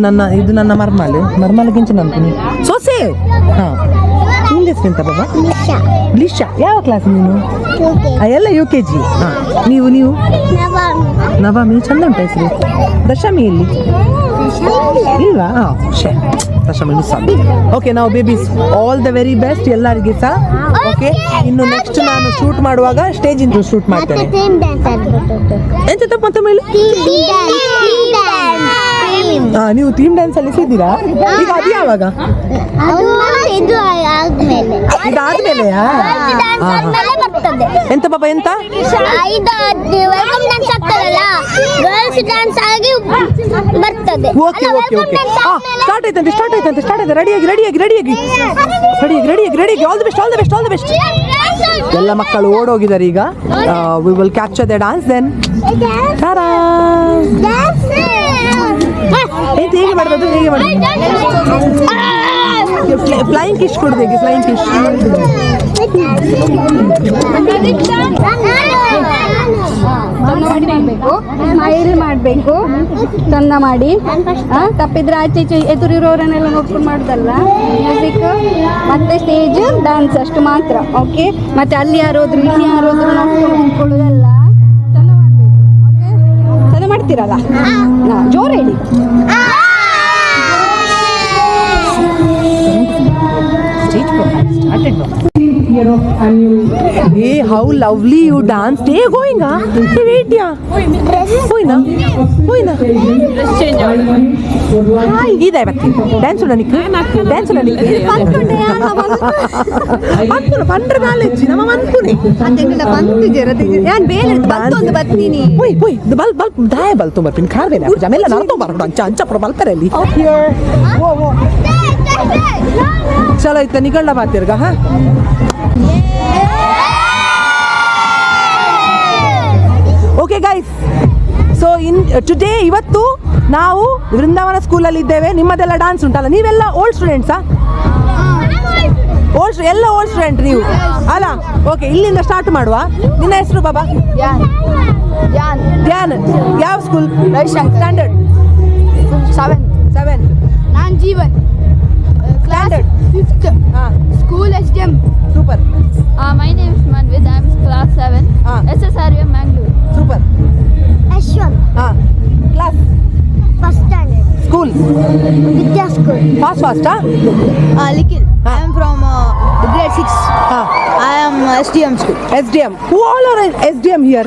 ನನ್ನ ಮರ್ಮಲ್ಗಿಂಚ ನಂತೀನಿ ಸೊಸೆ. ಹಾ, ನಿಂದ ಹೆಸರು ಎಂತ ಬಾಬಾ? ಲಿಶಾ. ಯಾವ ಕ್ಲಾಸ್ ನೀನು? ಎಲ್ಲ UKG. ಹಾ, ನೀವು ನವಮಿ. ಚಂದ ಉಂಟ ಹೆಸರು. ದಶಮಿ ಎಲ್ಲಿ? ಇಲ್ವಾ? ದಶಮಿ ಮಿಸ್ ಆಗಿ. ಓಕೆ, ನಾವು babies all the very best ಎಲ್ಲರಿಗೆ ಸಹ. ಓಕೆ, ಇನ್ನು ನೆಕ್ಸ್ಟ್ ನಾನು ಶೂಟ್ ಮಾಡುವಾಗ ಸ್ಟೇಜ್ ಇಂದ ಶೂಟ್ ಮಾಡ್ತೇನೆ. ಎಂತ ತಪ್ಪ ಅಂತ ಮೇಲೆ ನೀವು ಥೀಮ್ ಡ್ಯಾನ್ಸ್ ಅಲ್ಲಿ ಇದ್ದೀರಾ ಈಗ? ಅದು ಯಾವಾಗ? ಇದಾದ್ಮೇಲೆಯಾ? ಎಂತ ಪಾಪ ಎಂತ? Okay okay okay. ಸ್ಟಾರ್ಟ್ ಆಯ್ತಂತೆ. ರೆಡಿಯಾಗಿ. All the best. ಎಲ್ಲ ಮಕ್ಕಳು ಓಡೋಗಿದ್ದಾರೆ ಈಗ. We will capture the dance then. ಹೇಗೆ ಮಾಡೋದು? ಫ್ಲೈಯಿಂಗ್ ಕಿಶ್ ಕೊಡೋದು ಹೇಗೆ? ಫ್ಲೈಯಿಂಗ್ ಕಿಶ್ ಸ್ಮೈಲ್ ಮಾಡಬೇಕು, ಚಂದ ಮಾಡಿ. ತಪ್ಪಿದ್ರೆ ಆಚೆ ಈಚೆ ಎದುರಿರೋರನ್ನೆಲ್ಲ ನೋಡ್ಕೊಂಡು ಮಾಡೋದಲ್ಲ. ಮ್ಯೂಸಿಕ್ ಮತ್ತೆ ಸ್ಟೇಜ್ ಡ್ಯಾನ್ಸ್ ಅಷ್ಟು ಮಾತ್ರ. ಓಕೆ, ಮತ್ತೆ ಅಲ್ಲಿ ಯಾರೋದ್ರು ಇಲ್ಲಿ ಯಾರೋದ್ರು ನೋಡ್ಕೊಂಡು ನಿಂತ್ಕೊಳ್ಳೋದಲ್ಲ. ಚಂದ ಮಾಡಬೇಕು. ಓಕೆ, ಚಂದ ಮಾಡ್ತೀರಲ್ಲ? ಜೋರು ಹೇಳಿ. year of annual. Hey, how lovely you dance. Stay going, huh? Hey, wait, yeah. ಹೋಯ್ನಾ ಹೋಯ್ನಾ ಇದೆ ಬತ್ತಿ ಡ್ಯಾನ್ಸ್ ಉಡನಿಕ್ಕೆ ಡ್ಯಾನ್ಸ್ ಉಡನಿಕ್ಕೆ ಅನ್ಪುನ ಪಂಡ್ರ ನಾಲೆಜ್ಜಿ ನಮ್ಮ ಅನ್ಪುನೆ ಹೋಯ್ ಹೋಯ್ ಬಲ್ ಬಲ್ ದಾಯ ಬಲ್ ತುಂಬ ಖಾರ್ಬೇನೆ ಜಮೆಲ್ಲ ನಡ್ಕೊಂಬಾರ್ದು ಅಂಚ ಅಂಚಪ್ಪ ಮಲ್ಪರಲ್ಲಿ ಚಲೋ ಇತ್ತ ನಿಗಳ್ಳ ಬಾತಿರ್ಗ ಹಾ ಓಕೆ ಗೈಸ್ ಸೊ ಟುಡೇ ಇವತ್ತು ನಾವು ವೃಂದಾವನ ಸ್ಕೂಲಲ್ಲಿ ಇದ್ದೇವೆ ನಿಮ್ಮದೆಲ್ಲ ಡಾನ್ಸ್ ಉಂಟಲ್ಲ ನೀವೆಲ್ಲ ಓಲ್ಡ್ ಸ್ಟೂಡೆಂಟ್ಸಾ ಎಲ್ಲ ಓಲ್ಡ್ ಸ್ಟೂಡೆಂಟ್ ನೀವು ಅಲ್ಲ ಓಕೆ ಇಲ್ಲಿಂದ ಸ್ಟಾರ್ಟ್ ಮಾಡುವ ನಿನ್ನ ಹೆಸರು ಬಾಬಾ ಧ್ಯಾನ್ ಯಾವ ಸ್ಕೂಲ್ ಸ್ಟ್ಯಾಂಡರ್ಡ್ 7 ನಾನು Jeevan standard 5th school SDM super My name is Manvid. I'm class 7. SSRM Mangalore. Super Ashwan ಹಾಂ class first standard school Vidya school ಫಾಸ್ಟಾ Likhil I am from grade 6 ಹಾಂ I am SDM school SDM. Who all are SDM here?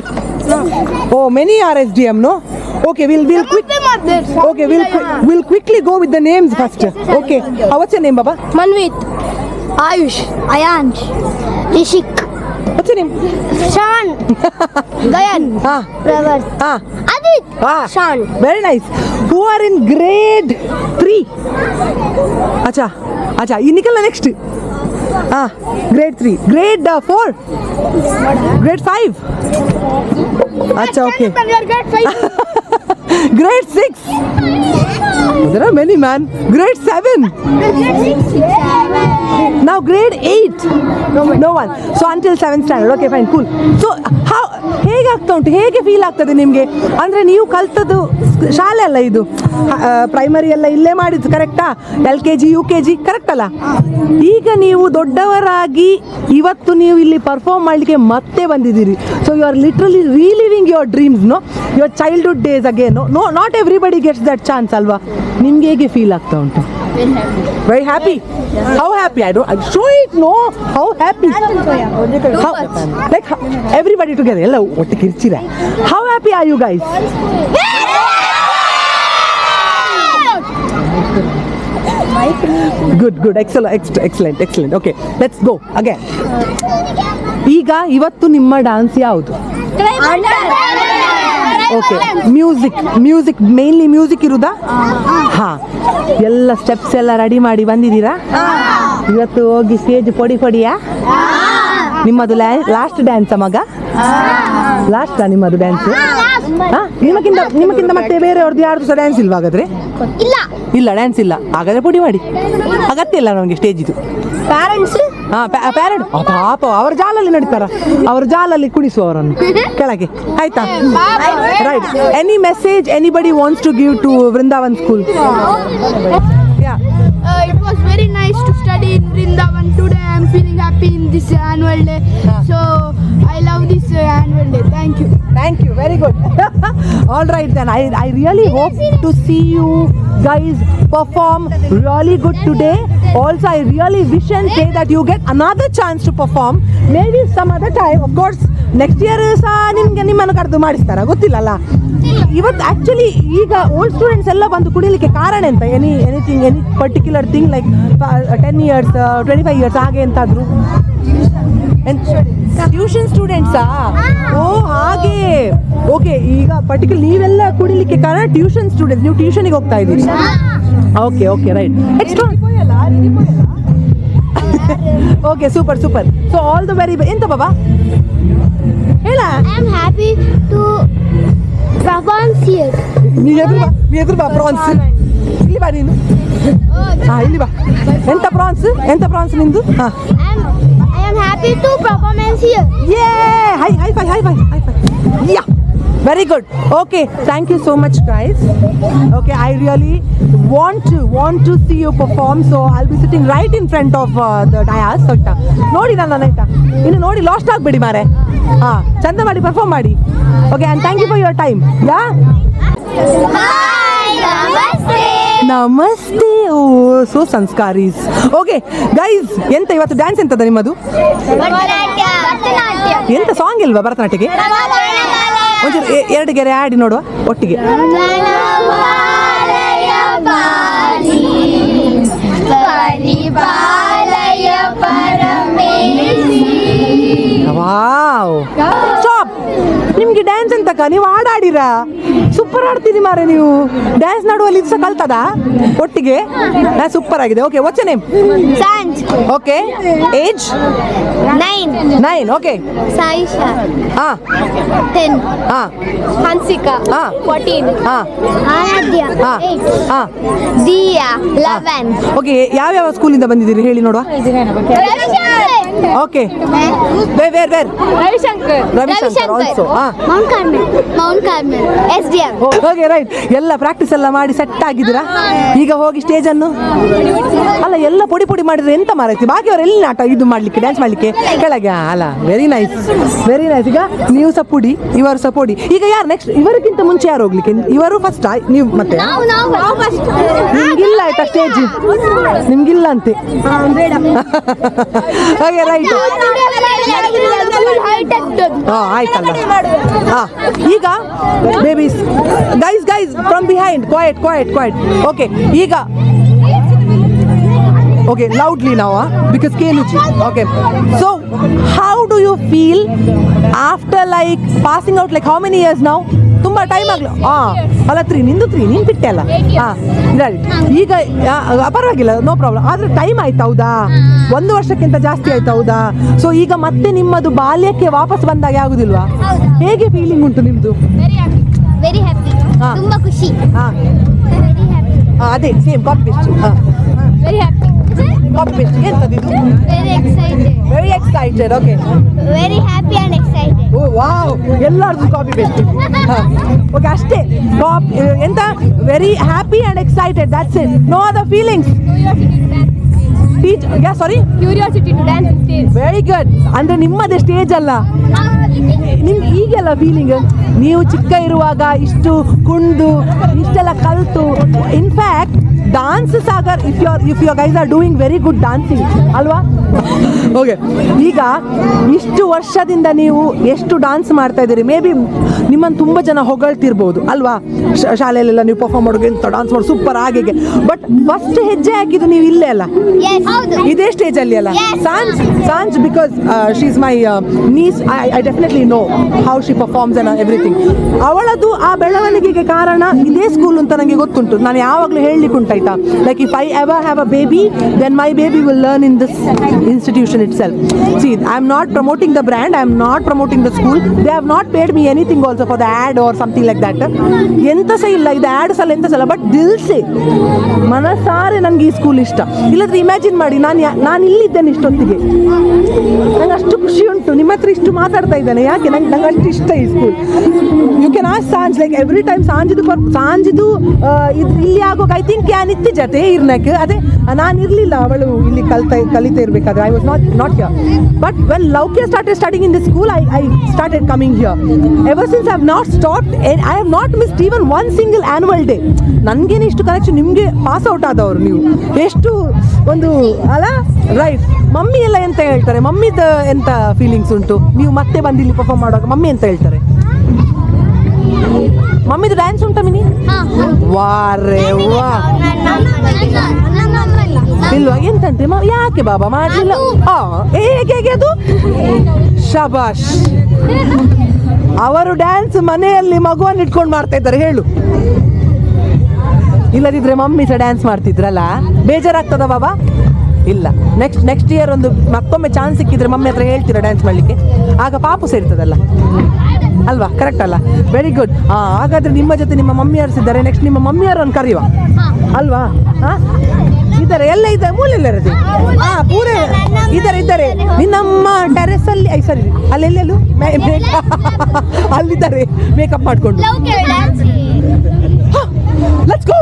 No. Oh, many are SDM, no? Okay, we'll quickly go with the names first. Okay. What's your name, Baba? Manvith AYUSH ಅಯಾಂಶ್ Rishik What's your name? Shan ಗಯನ್ Ah. ಪ್ರವರ್ತ್ Ah. Adit Ah. Shan Very nice. Who are in grade 3? Acha. You nikal next. Ah. Grade 3. Grade 4. Grade 5. Acha, okay. Grade 6. There are many, man. Grade 7. Now grade 8. No one. So until 7th standard. Okay, fine, cool. So how ಹೇಗೆ ಆಗ್ತಾ ಉಂಟು ಹೇಗೆ feel ಆಗ್ತದೆ ನಿಮಗೆ ಅಂದರೆ ನೀವು ಕಲ್ತದ್ದು ಶಾಲೆ ಅಲ್ಲ ಇದು ಪ್ರೈಮರಿ ಎಲ್ಲ ಇಲ್ಲೇ ಮಾಡಿದ್ದು ಕರೆಕ್ಟಾ LKG UKG ಕರೆಕ್ಟ್ ಅಲ್ಲ ಈಗ ನೀವು ದೊಡ್ಡವರಾಗಿ ಇವತ್ತು ನೀವು ಇಲ್ಲಿ ಪರ್ಫಾರ್ಮ್ ಮಾಡಲಿಕ್ಕೆ ಮತ್ತೆ ಬಂದಿದ್ದೀರಿ so you are literally reliving your dreams no your childhood days again no not everybody gets that chance ಅಲ್ವಾ ನಿಮ್ಗೆ ಹೇಗೆ ಫೀಲ್ ಆಗ್ತಾ ಉಂಟು very happy how happy I show it no how happy how, like everybody together ಎಲ್ಲ ಒಟ್ಟಿಗೆ ಇರ್ತೀರಾ how happy are you guys good excellent okay let's go again ಈಗ ಇವತ್ತು ನಿಮ್ಮ ಡಾನ್ಸ್ ಯಾವುದು ಓಕೆ ಮ್ಯೂಸಿಕ್ ಮೇನ್ಲಿ ಮ್ಯೂಸಿಕ್ ಇರುದಾ ಹಾ ಎಲ್ಲ ಸ್ಟೆಪ್ಸ್ ಎಲ್ಲ ರೆಡಿ ಮಾಡಿ ಬಂದಿದ್ದೀರಾ ಇವತ್ತು ಹೋಗಿ ಸ್ಟೇಜ್ ಪೊಡಿಯಾ ನಿಮ್ಮದು ಲಾಸ್ಟ್ ಡ್ಯಾನ್ಸ್ ಮಗ ಲಾಸ್ಟಾ ನಿಮ್ಮದು ಡ್ಯಾನ್ಸ್ ನಿಮಗಿಂತ ಮತ್ತೆ ಬೇರೆಯವ್ರದ್ದು ಯಾರ್ದು ಸಹ ಡ್ಯಾನ್ಸ್ ಇಲ್ವಾ ಹಾಗಾದ್ರೆ ಇಲ್ಲ ಡ್ಯಾನ್ಸ್ ಇಲ್ಲ ಹಾಗಾದ್ರೆ ಪುಡಿ ಮಾಡಿ ಅಗತ್ಯ ಇಲ್ಲ ನಮಗೆ ಸ್ಟೇಜ್ ಇದು ಪ್ಯಾರೆಂಟ್ಸ್ ಪ್ಯಾರೆಂಟ್ ಪಾಪ ಅವ್ರ ಜಾಲಲ್ಲಿ ನಡೀತಾರ ಅವ್ರ ಜಾಲಲ್ಲಿ ಕುಣಿಸುವ ಅವರನ್ನು ಕೆಳಗೆ ಆಯ್ತಾ right any message anybody wants to give to Vrindavan school it was very nice to study in Vrindavan today. I am feeling happy in this annual day. So I love this annual day. Thank you. Very good. All right then. I really hope to see you guys perform really good today. Also, I really wish and pray that you get another chance to perform. Maybe some other time. Of course, next year ಸಹ ನಿಮ್ಮನ್ನು ಕರೆದು ಮಾಡಿಸ್ತಾರ ಗೊತ್ತಿಲ್ಲಲ್ಲ ಇವತ್ತು actually ಈಗ old students ಎಲ್ಲ ಬಂದು ಕುಡಿಲಿಕ್ಕೆ ಕಾರಣ ಎಂತ any particular thing like 10 years 25 years ಹಾಗೆ ಎಂತಾದ್ರು ಟ್ಯೂಷನ್ ಸ್ಟೂಡೆಂಟ್ಸಾ ಓ ಹಾಗೆ ಓಕೆ ಈಗ ಪರ್ಟಿಕ್ಯುಲರ್ ನೀವೆಲ್ಲ ಕುಡಿಲಿಕ್ಕೆ ಕಾರಣ ಟ್ಯೂಷನ್ ಸ್ಟೂಡೆಂಟ್ಸ್ ನೀವು ಟ್ಯೂಷನಿಗೆ ಹೋಗ್ತಾ ಇದ್ದೀರಿ okay right extra okay super so all the very ಎಂತ ಬಾಬಾ ಹೇಳ I am happy to perform here. ನೀ ಎದುರು ಬಾ ಪ್ರಾನ್ಸ್ ಇಲ್ಲಿ ಬಾ ನೀನು ಇಲ್ಲಿ ಬಾ ಎಂತ ಪ್ರಾನ್ಸ್ ನಿಂದು I am happy to perform here. high five yeah very good okay thank you so much guys okay I really want to see you perform so I'll be sitting right in front of the dais ನೋಡಿ ನನ್ನ ಆಯ್ತಾ ಇನ್ನು ನೋಡಿ last ಆಗಬೇಡಿ ಮಾರೆ ಚಂದ ಮಾಡಿ perform ಮಾಡಿ okay and thank you for your time yeah Hi, namaste. ನಮಸ್ತೆ ಓ ಸೋ ಸಂಸ್ಕಾರೀಸ್. ಓಕೆ ಗೈಸ್, ಎಂತ ಇವತ್ತು ಡ್ಯಾನ್ಸ್ ಎಂತದ ನಿಮ್ಮದು? ಎಂತ ಸಾಂಗ್ ಇಲ್ವಾ ಭರತನಾಟ್ಯಕ್ಕೆ? ಒಂಚೂರು ಎರಡು ಗೆರೆ ಆಡಿ ನೋಡುವ ಒಟ್ಟಿಗೆ. Wow, stop. ನಿಮ್ಗೆ ಡ್ಯಾನ್ಸ್ ಅಂತಕ್ಕ ನೀವು ಆಡಾಡಿರಾ? ಸೂಪರ್ ಆಡ್ತೀರಿ ಮಾರೆ ನೀವು. ಡ್ಯಾನ್ಸ್ ನಡುವಲ್ಲಿ ಸಹ ಕಲ್ತದ ಒಟ್ಟಿಗೆ? ಸೂಪರ್ ಆಗಿದೆ. Okay, what's name? Sanj. Okay, age 9. Okay, Saisha. ಹಾ 10. ಹಾ Hansika. ಹಾ 14. ಹಾ Aradhya. ಹಾ 8. ಹಾ. Diya. 11. ಓಕೆ, ಯಾವ್ಯಾವ ಸ್ಕೂಲಿಂದ ಬಂದಿದ್ದೀರಿ ಹೇಳಿ ನೋಡುವ. Okay, where Ravishankar also. ಹಾ, Mount Carmel. SDM. Okay, right. ಎಲ್ಲ ಪ್ರಾಕ್ಟೀಸ್ ಎಲ್ಲ ಮಾಡಿ ಸೆಟ್ ಆಗಿದ್ದೀರಾ? ಈಗ ಹೋಗಿ ಸ್ಟೇಜ್ ಅನ್ನು ಅಲ್ಲ ಎಲ್ಲ ಪುಡಿ ಮಾಡಿದ್ರೆ ಎಂತ ಮಾರೈತಿ? ಬಾಕಿಯವರೆಲ್ಲ ನಾಟ ಇದು ಮಾಡ್ಲಿಕ್ಕೆ ಡ್ಯಾನ್ಸ್ ಮಾಡ್ಲಿಕ್ಕೆ ಕೆಳಗೆ ಅಲ್ಲ. Very nice. ಈಗ ನೀವು ಸಹ ಪುಡಿ, ಇವರು ಸಹ ಪುಡಿ. ಈಗ ಯಾರು ನೆಕ್ಸ್ಟ್? ಇವರಿಗಿಂತ ಮುಂಚೆ ಯಾರು ಹೋಗ್ಲಿಕ್ಕೆ? ಇವರು ಫಸ್ಟ್, ನೀವು ಮತ್ತೆ? ನಿಮ್ಗಿಲ್ಲ ಆಯ್ತಾ ಸ್ಟೇಜ್? ನಿಮ್ಗಿಲ್ಲ ಅಂತೆ. ಹಾಗೆ ರೈಟ್. ಆಯ್ತಲ್ಲ. ಈಗ babies, guys from behind, quiet. Okay, ಈಗ okay, loudly now, because Kenuchi. Okay, so how do you feel after like passing out? Like how many years now? ತುಂಬಾ ಟೈಮ್ ಆಗ್ಲ. ಅಲ್ಲ 3 ನಿಂದು 3 ನೀನು ಬಿಟ್ಟೆ ಅಲ್ಲ. ಈಗ ಪರವಾಗಿಲ್ಲ, ನೋ ಪ್ರಾಬ್ಲಮ್. ಆದ್ರೆ ಟೈಮ್ ಆಯ್ತು ಹೌದಾ? 1 ವರ್ಷಕ್ಕಿಂತ ಜಾಸ್ತಿ ಆಯ್ತು ಹೌದಾ? ಸೊ ಈಗ ಮತ್ತೆ ನಿಮ್ಮದು ಬಾಲ್ಯಕ್ಕೆ ವಾಪಸ್ ಬಂದಾಗ ಆಗುದಿಲ್ವಾ? ಹೇಗೆ ಫೀಲಿಂಗ್ ಉಂಟು ನಿಮ್ದು? Very happy. ಹಾ. ತುಂಬಾ ಖುಷಿ. Very happy. ಅದೇ same copy paste. Very happy. Copy paste ಎಂತದಿದು? Very excited. Very excited. Okay, Very happy and excited. Oh wow, ಎಲ್ಲರದು ಕಾಪಿ ಪೇಸ್ಟ್. ಓಕೆ, ಅಷ್ಟೇ. ಎಂತ very happy and excited, that's it. No other feelings. Sorry, Curiosity to dance on stage. Very good. ಅಂದ್ರೆ ನಿಮ್ಮದೇ stage ಅಲ್ಲ, ನಿಮ್ಗೆ ಈಗೆಲ್ಲ feeling. ನೀವು ಚಿಕ್ಕ ಇರುವಾಗ ಇಷ್ಟು ಕುಂದು ಇಷ್ಟೆಲ್ಲ ಕಲ್ತು, in fact dance Sagar, if you guys are doing very good dancing ಅಲ್ವಾ? ಓಕೆ, ಈಗ ಇಷ್ಟು ವರ್ಷದಿಂದ ನೀವು ಎಷ್ಟು ಡಾನ್ಸ್ ಮಾಡ್ತಾ ಇದ್ದೀರಿ? ಮೇ ಬಿ ನಿಮ್ಮನ್ನು ತುಂಬ ಜನ ಹೊಗಳ್ತಿರ್ಬೋದು ಅಲ್ವಾ? ಶಾಲೆಯಲ್ಲೆಲ್ಲ ನೀವು ಪರ್ಫಾರ್ಮ್ ಮಾಡೋದು, ಎಂತ ಡಾನ್ಸ್ ಮಾಡೋದು ಸೂಪರ್ ಹಾಗೆ. ಬಟ್ ಫಸ್ಟ್ ಹೆಜ್ಜೆ ಹಾಕಿದ್ದು ನೀವು ಇಲ್ಲೇ ಅಲ್ಲ, Yes. ಹೌದು. ಇದೇ ಸ್ಟೇಜ್ ಅಲ್ಲಿ ಅಲ್ಲ? Yes. Saanj because she is my niece. I definitely know how she performs and everything. ಅವಳದು ಆ ಬೆಳವಣಿಗೆಗೆ ಕಾರಣ ಇದೇ ಸ್ಕೂಲ್ ಅಂತ ನನಗೆ ಗೊತ್ತುಂಟು. ನಾನು ಯಾವಾಗಲೂ ಹೇಳಲಿಕ್ಕೆ ಉಂಟಾಯ್ತಾ, like if I ever have a baby, then my baby will learn in this institution itself. See, I am not promoting the brand, I am not promoting the school. They have not paid me anything also for the ad or something like that. ಎಂತ ಸಹ ಇಲ್ಲ, ಇದು ads ಅಲ್ಲ ಎಂತ ಸಲ. But Dil Se ಮನಸಾರೆ ನನಗೆ ಈ ಸ್ಕೂಲ್ ಇಷ್ಟ. ಇಲ್ಲದ್ರೆ ಇಮ್ಯಾಜಿನ್ ಮಾಡಿ, ನಾನು ಇಲ್ಲಿದ್ದೇನೆ ಇಷ್ಟೊತ್ತಿಗೆ. ನಂಗೆ ಅಷ್ಟು ಖುಷಿ ಉಂಟು ನಿಮ್ಮ ಹತ್ರ ಇಷ್ಟು ಮಾತಾಡ್ತಾ ಇದ್ದೇನೆ. ಯಾಕೆ? ನಂಗೆ ಅಷ್ಟು ಇಷ್ಟ ಈ school. You can ask Saanj, like every time ಸಾಂಜಿದು ಇಲ್ಲಿ ಆಗೋಕೆ ಐ ಥಿಂಕ್ ಯಾನಿತ್ತಿ ಜೊತೆ ಇರ್ನಕ್ಕೆ. ಅದೇ ನಾನು ಇರಲಿಲ್ಲ, ಅವಳು ಇಲ್ಲಿ ಕಲಿತಾ ಇರಬೇಕಾದ್ರೆ. I was not here. But when Laukya started studying in this school, I started coming here. Ever since I have not stopped, and I have not missed even one single annual day. ನನಗೇನೆ ಇಷ್ಟು connection, ನಿಮಗೆ pass out ಆದವರು ನೀವು ಎಷ್ಟು ಒಂದು ಅಲ್ಲ, right? Mummy ಎಲ್ಲ ಎಂತ ಹೇಳ್ತಾರೆ? ಮಮ್ಮಿದ ಎಂತ ಫೀಲಿಂಗ್ಸ್ ಉಂಟು? ನೀವು ಮತ್ತೆ ಬಂದು ಇಲ್ಲಿ ಪರ್ಫಾರ್ಮ್ ಮಾಡುವಾಗ ಮಮ್ಮಿ ಎಂತ ಹೇಳ್ತಾರೆ? ಮಮ್ಮಿದು ಡ್ಯಾನ್ಸ್ ಉಂಟಾ ಮಿನಿ? ವಾರೇ ವಾ, ಇಲ್ವಾ? ಎಂತಂತೆ ಯಾಕೆ ಬಾಬಾ ಮಾಡಲಿಲ್ಲ? ಹೇಗೆ ಅದು? ಶಬಾಷ್. ಅವರು ಡ್ಯಾನ್ಸ್ ಮನೆಯಲ್ಲಿ ಮಗುವನ್ನು ಇಟ್ಕೊಂಡು ಮಾಡ್ತಾ ಇದ್ದಾರೆ ಹೇಳು. ಇಲ್ಲದಿದ್ರೆ ಮಮ್ಮಿ ಸಹ ಡ್ಯಾನ್ಸ್ ಮಾಡ್ತಿದ್ರಲ್ಲ, ಬೇಜಾರಾಗ್ತದ ಬಾಬಾ? ಇಲ್ಲ, ನೆಕ್ಸ್ಟ್ ಇಯರ್ ಒಂದು ಮತ್ತೊಮ್ಮೆ ಚಾನ್ಸ್ ಸಿಕ್ಕಿದ್ರೆ ಮಮ್ಮಿ ಹತ್ರ ಹೇಳ್ತೀರಾ ಡ್ಯಾನ್ಸ್ ಮಾಡಲಿಕ್ಕೆ? ಆಗ ಪಾಪು ಸೇರ್ತದಲ್ಲ ಅಲ್ವಾ? ಕರೆಕ್ಟ್ ಅಲ್ಲ? Very good. ಹಾಗಾದ್ರೆ ನಿಮ್ಮ ಜೊತೆ ನಿಮ್ಮ ಮಮ್ಮಿಯರ್ಸಿದ್ದಾರೆ, ನೆಕ್ಸ್ಟ್ ನಿಮ್ಮ ಮಮ್ಮಿಯರನ್ನು ಕರೆಯುವ ಅಲ್ವಾ? ಇದ್ದಾರೆ, ಎಲ್ಲ ಇದ್ದಾರೆ, ಮೂಲೆಲ್ಲ ಇರೋದು. ಪೂರ ಇದ್ದಾರೆ. ನಿನ್ನಮ್ಮ ಟೆರೆಸ್ ಅಲ್ಲಿ, ಸರಿ ಅಲ್ಲೆಲ್ಲೆಲ್ಲೂ ಅಲ್ಲಿದ್ದಾರೆ ಮೇಕಪ್ ಮಾಡ್ಕೊಂಡು. Let's go.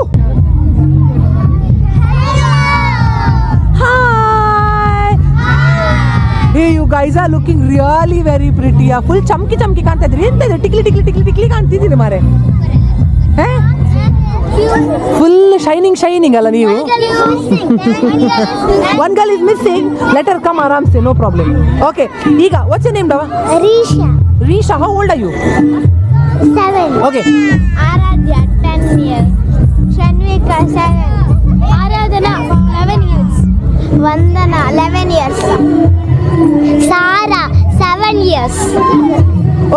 Hey, you guys are looking really very pretty. Full ಚಮಕಿ ಕಾಣ್ತಾ ಇದ್ರಿ. ಎಂತ ಇದೆ? ಟಿಕ್ಲಿ ಕಾಣ್ತಿದ್ದೀರಿ ಮಾರೆ. ಫುಲ್ ಶೈನಿಂಗ್ ಅಲ್ಲ ನೀವು. One girl is missing, let her come ಆರಾಮ್ಸೆ, ನೋ ಪ್ರಾಬ್ಲಮ್. ಓಕೆ, ಈಗ ವಾಟ್ಸ್ ಯುವರ್ ನೇಮ್ ಡವಾ? Risha, how old are you? 7. Okay. Aradhya 10 years. Shanvika 7. Aradhana 11 years. Vandana 11 years. Sara 7 years.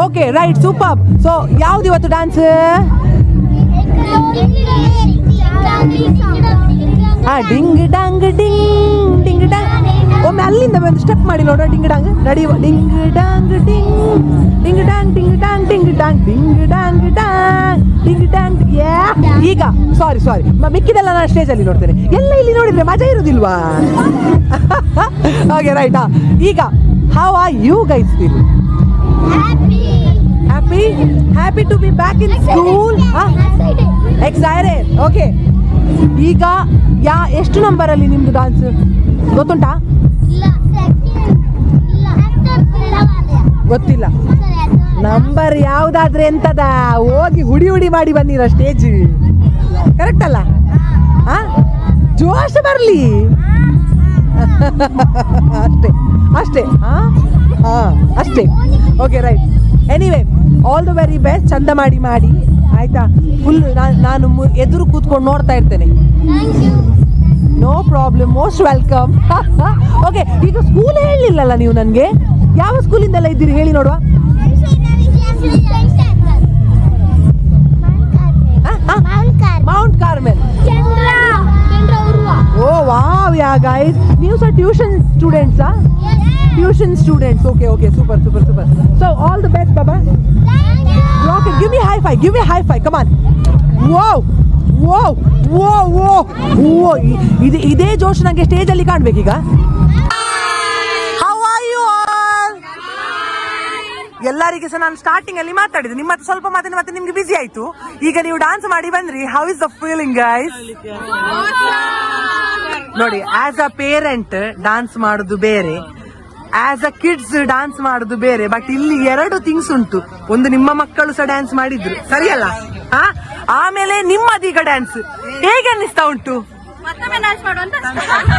Okay, right, super. So ಯಾವ್ದು ಇವತ್ತು dance? Ding ಡಾಂಗ್ ding ding ಡಾಂಗ್. ಒಮ್ಮೆ ಅಲ್ಲಿಂದ ಒಂದು step ಮಾಡಿ ನೋಡೋ. ಡಿಂಗ್ ಡಾಂಗ್ ನಡಿ. ಡಿಂಗ್ ಡಾಂಗ್ ಡಿಂಗ್ ಡಿಂಗ್ ಡಾಂಗ್ ding ಡಾಂಗ್ ding ಡಾಂಗ್ ding ಡಾಂಗ್ ಡಾಂಗ್ ding ಡಾಂಗ್. ಈಗ ಸಾರಿ ಮಿಕ್ಕಿದೆಲ್ಲ ನಾನು ಸ್ಟೇಜಲ್ಲಿ ನೋಡ್ತೇನೆ. ಎಲ್ಲ ಇಲ್ಲಿ ನೋಡಿದ್ರೆ ಮಜಾ ಇರುವುದಿಲ್ವಾ? Okay, right. ಈಗ how are you guys feel? Happy to be back in school. Excited. Okay. ಈಗ ಎಷ್ಟು ನಂಬರ್ ಅಲ್ಲಿ ನಿಮ್ದು ಡಾನ್ಸ್ ಗೊತ್ತುಂಟಾ? ಗೊತ್ತಿಲ್ಲ. ನಂಬರ್ ಯಾವ್ದಾದ್ರೆ ಎಂತದ, ಹೋಗಿ ಹುಡಿ ಮಾಡಿ ಬಂದಿರ ಸ್ಟೇಜ್. ಕರೆಕ್ಟ್ ಅಲ್ಲ? ಜೋಶ್ ಬರ್ಲಿ ಅಷ್ಟೇ. ಅಷ್ಟೇ. Okay, right. Anyway, all the very best. ಚಂದ ಮಾಡಿ ಆಯ್ತಾ? ಫುಲ್ ನಾನು ಎದುರು ಕೂತ್ಕೊಂಡು ನೋಡ್ತಾ ಇರ್ತೇನೆ. No problem, most welcome. Okay, ಈಗ ಸ್ಕೂಲ್ ಹೇಳಲಿಲ್ಲಲ್ಲ ನೀವು ನನಗೆ. ಯಾವ ಸ್ಕೂಲಿಂದೆಲ್ಲ ಇದ್ದೀರಿ ಹೇಳಿ ನೋಡುವ. Mount Carmel. Oh wow, yeah guys, ನೀವು ಸಹ ಟ್ಯೂಷನ್ ಸ್ಟೂಡೆಂಟ್ಸಾ? Tuition students. Okay, super. So all the best, Baba. Rock it. Give me a high five. Come on. Wow. ಇದೇ ಜೋಶ್ ನಂಗೆ ಸ್ಟೇಜ್ ಅಲ್ಲಿ ಕಾಣ್ಬೇಕೀಗ. How are you all? ಎಲ್ಲರಿಗೆ ಸಹ ನಾನು starting ಅಲ್ಲಿ ಮಾತಾಡಿದೆ. ನಿಮ್ಮ ಹತ್ರ ಸ್ವಲ್ಪ ಮಾತಾಡಿ ಮತ್ತೆ ನಿಮ್ಗೆ ಬಿಸಿ ಆಯ್ತು. ಈಗ ನೀವು ಡಾನ್ಸ್ ಮಾಡಿ ಬಂದ್ರಿ. How is the feeling guys? ನೋಡಿ, ಆಸ್ ಅ ಪೇರೆಂಟ್ ಡಾನ್ಸ್ ಮಾಡುದು ಬೇರೆ, ಆಸ್ ಅ ಕಿಡ್ಸ್ ಡಾನ್ಸ್ ಮಾಡುದು ಬೇರೆ. ಬಟ್ ಇಲ್ಲಿ 2 ಥಿಂಗ್ಸ್ ಉಂಟು. ಒಂದು, ನಿಮ್ಮ ಮಕ್ಕಳು ಸಹ ಡ್ಯಾನ್ಸ್ ಮಾಡಿದ್ರು, ಸರಿಯಲ್ಲ? ಆಮೇಲೆ ನಿಮ್ಮದೀಗ ಡ್ಯಾನ್ಸ್ ಹೇಗೆ ಅನ್ನಿಸ್ತಾ ಉಂಟು?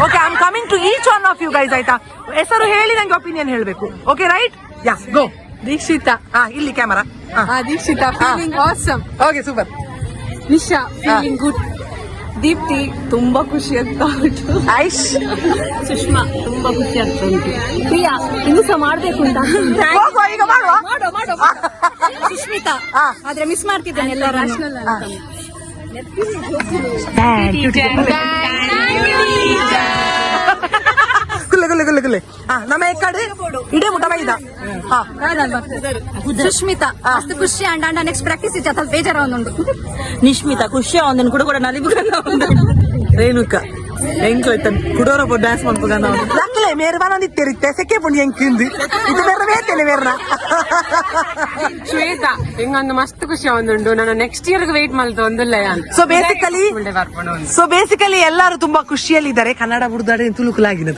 Okay, I am coming to each one of you guys. ಆಯ್ತಾ? ಹೆಸರು ಹೇಳಿ ನಂಗೆ ಒಪಿನಿಯನ್ ಹೇಳಬೇಕು. Okay, right? Yeah, go. Dikshita. ಇಲ್ಲಿ camera. Dikshita feeling awesome. Okay, super. Nisha feeling good. Deepti ತುಂಬಾ ಖುಷಿ ಆಗ್ತಾ ಉಂಟು. ಐಶ್. ಸುಷ್ಮಾ ತುಂಬಾ ಖುಷಿ ಆಗ್ತಾ ಉಂಟು. ಪ್ರಿಯಾ ಇನ್ನೂ ಸಹ ಮಾಡ್ಬೇಕು ಅಂತ. ಈಗ ಮಾಡುವ. ಸುಷ್ಮಿತಾ ಆದ್ರೆ ಮಿಸ್ ಮಾಡ್ತಿದ್ದೇನೆ ಎಲ್ಲ ನ್ಯಾಷನಲ್ ಗುಲ್ಲೆ. ನಮ್ಮ ಕಡೆ ಇಡೇ ಮುಟ್ಟ ಬೈದ. ಸುಷ್ಮಿತಾ ಅಷ್ಟು ಖುಷಿ ಅಂಡ ನೆಕ್ಸ್ಟ್ ಪ್ರಾಕ್ಟೀಸ್ ಇಚ್ಚ ಸ್ವಲ್ಪ ಬೇಜಾರ ಒಂದುಂಡು. ನಿಶ್ಮಿತ ಖುಷಿ ಒಂದನ್ನು ಕೂಡ ನಲಿಬು ರೇಣುಕಾ ಎಂಕ್ಲೈತನ್ ಕುಡೋರ ಡ್ಯಾನ್ಸ್ ಮಾಡ್ಬೋದ ಲಕ್ಲೆ ಮೇರೆ ಬಂದಿತ್ತೆ ಸೆಕೆ ಪುಂಡಿ ಎಂಕಿಂದು ಇದು ಬೇರೆ ಬೇತೇನೆ ಬೇರೆ. ಶ್ವೇತಾ ಹಿಂಗೊಂದು ಮಸ್ತ್ ಖುಷಿ ಒಂದುಂಡು. ನಾನು ನೆಕ್ಸ್ಟ್ ಇಯರ್ ವೇಟ್ ಮಾಡ್ತಾ ಒಂದಿಲ್ಲ. ಸೊ ಬೇಸಿಕಲಿ ಎಲ್ಲರೂ ತುಂಬಾ ಖುಷಿಯಲ್ಲಿದ್ದಾರೆ. ಕನ್ನಡ ಬುಡ್ದಾಡೆ ತುಳುಕಲಾಗಿದೆ.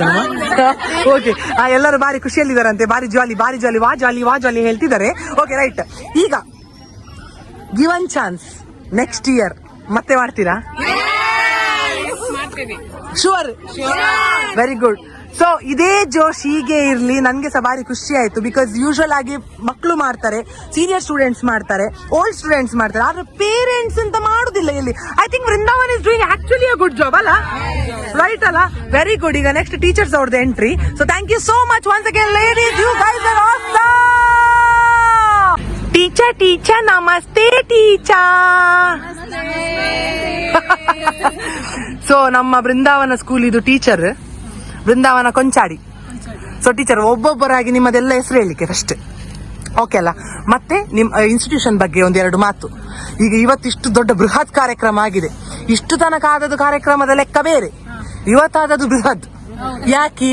ಓಕೆ, ಎಲ್ಲರೂ ಬಾರಿ ಖುಷಿಯಲ್ಲಿದ್ದಾರಂತೆ. ಬಾರಿ ಜಾಲಿ ವಾ ಜಾಲಿ ಹೇಳ್ತಿದ್ದಾರೆ. Okay, right. ಈಗ ಗಿವನ್ ಚಾನ್ಸ್ ನೆಕ್ಸ್ಟ್ ಇಯರ್ ಮತ್ತೆ ಮಾಡ್ತೀರಾ? ಶೂರ್. Very good. ಸೊ ಇದೇ ಜೋಶ್ ಹೀಗೆ ಇರ್ಲಿ. ನನ್ಗೆ ಸಹ ಬಾರಿ ಖುಷಿ ಆಯ್ತು. ಬಿಕಾಸ್ ಯೂಶುವಲ್ ಆಗಿ ಮಕ್ಕಳು ಮಾಡ್ತಾರೆ, ಸೀನಿಯರ್ ಸ್ಟೂಡೆಂಟ್ಸ್ ಮಾಡ್ತಾರೆ, ಓಲ್ಡ್ ಸ್ಟೂಡೆಂಟ್ಸ್ ಮಾಡ್ತಾರೆ, ಆದ್ರೆ ಪೇರೆಂಟ್ಸ್ ಅಂತ ಮಾಡುದಿಲ್ಲ ಇಲ್ಲಿ. I think Vrindavan is doing actually a good job ಅಲ್ಲ? ರೈಟ್ ಅಲ್ಲ? Very good. ಈಗ ನೆಕ್ಸ್ಟ್ ಟೀಚರ್ಸ್ ಅವ್ರದ್ದು entry. So thank you so much once again ladies, you guys are awesome. Teacher namaste teacher. So ನಮ್ಮ ಬೃಂದಾವನ ಸ್ಕೂಲ್ ಇದು teacher Brindavana Konchadi. So teacher ಒಬ್ಬೊಬ್ಬರಾಗಿ ನಿಮ್ಮದೆಲ್ಲ ಹೆಸರು ಹೇಳಲಿಕ್ಕೆ ಫಸ್ಟ್. ಓಕೆ ಅಲ್ಲ? ಮತ್ತೆ ನಿಮ್ಮ ಇನ್ಸ್ಟಿಟ್ಯೂಷನ್ ಬಗ್ಗೆ 1-2 ಮಾತು. ಈಗ ಇವತ್ತಿಷ್ಟು ದೊಡ್ಡ ಬೃಹತ್ ಕಾರ್ಯಕ್ರಮ ಆಗಿದೆ. ಇಷ್ಟು ತನಕ ಆದದ್ದು ಕಾರ್ಯಕ್ರಮದ ಲೆಕ್ಕ ಬೇರೆ, ಇವತ್ತಾದದ್ದು ಬೃಹತ್. ಯಾಕೆ?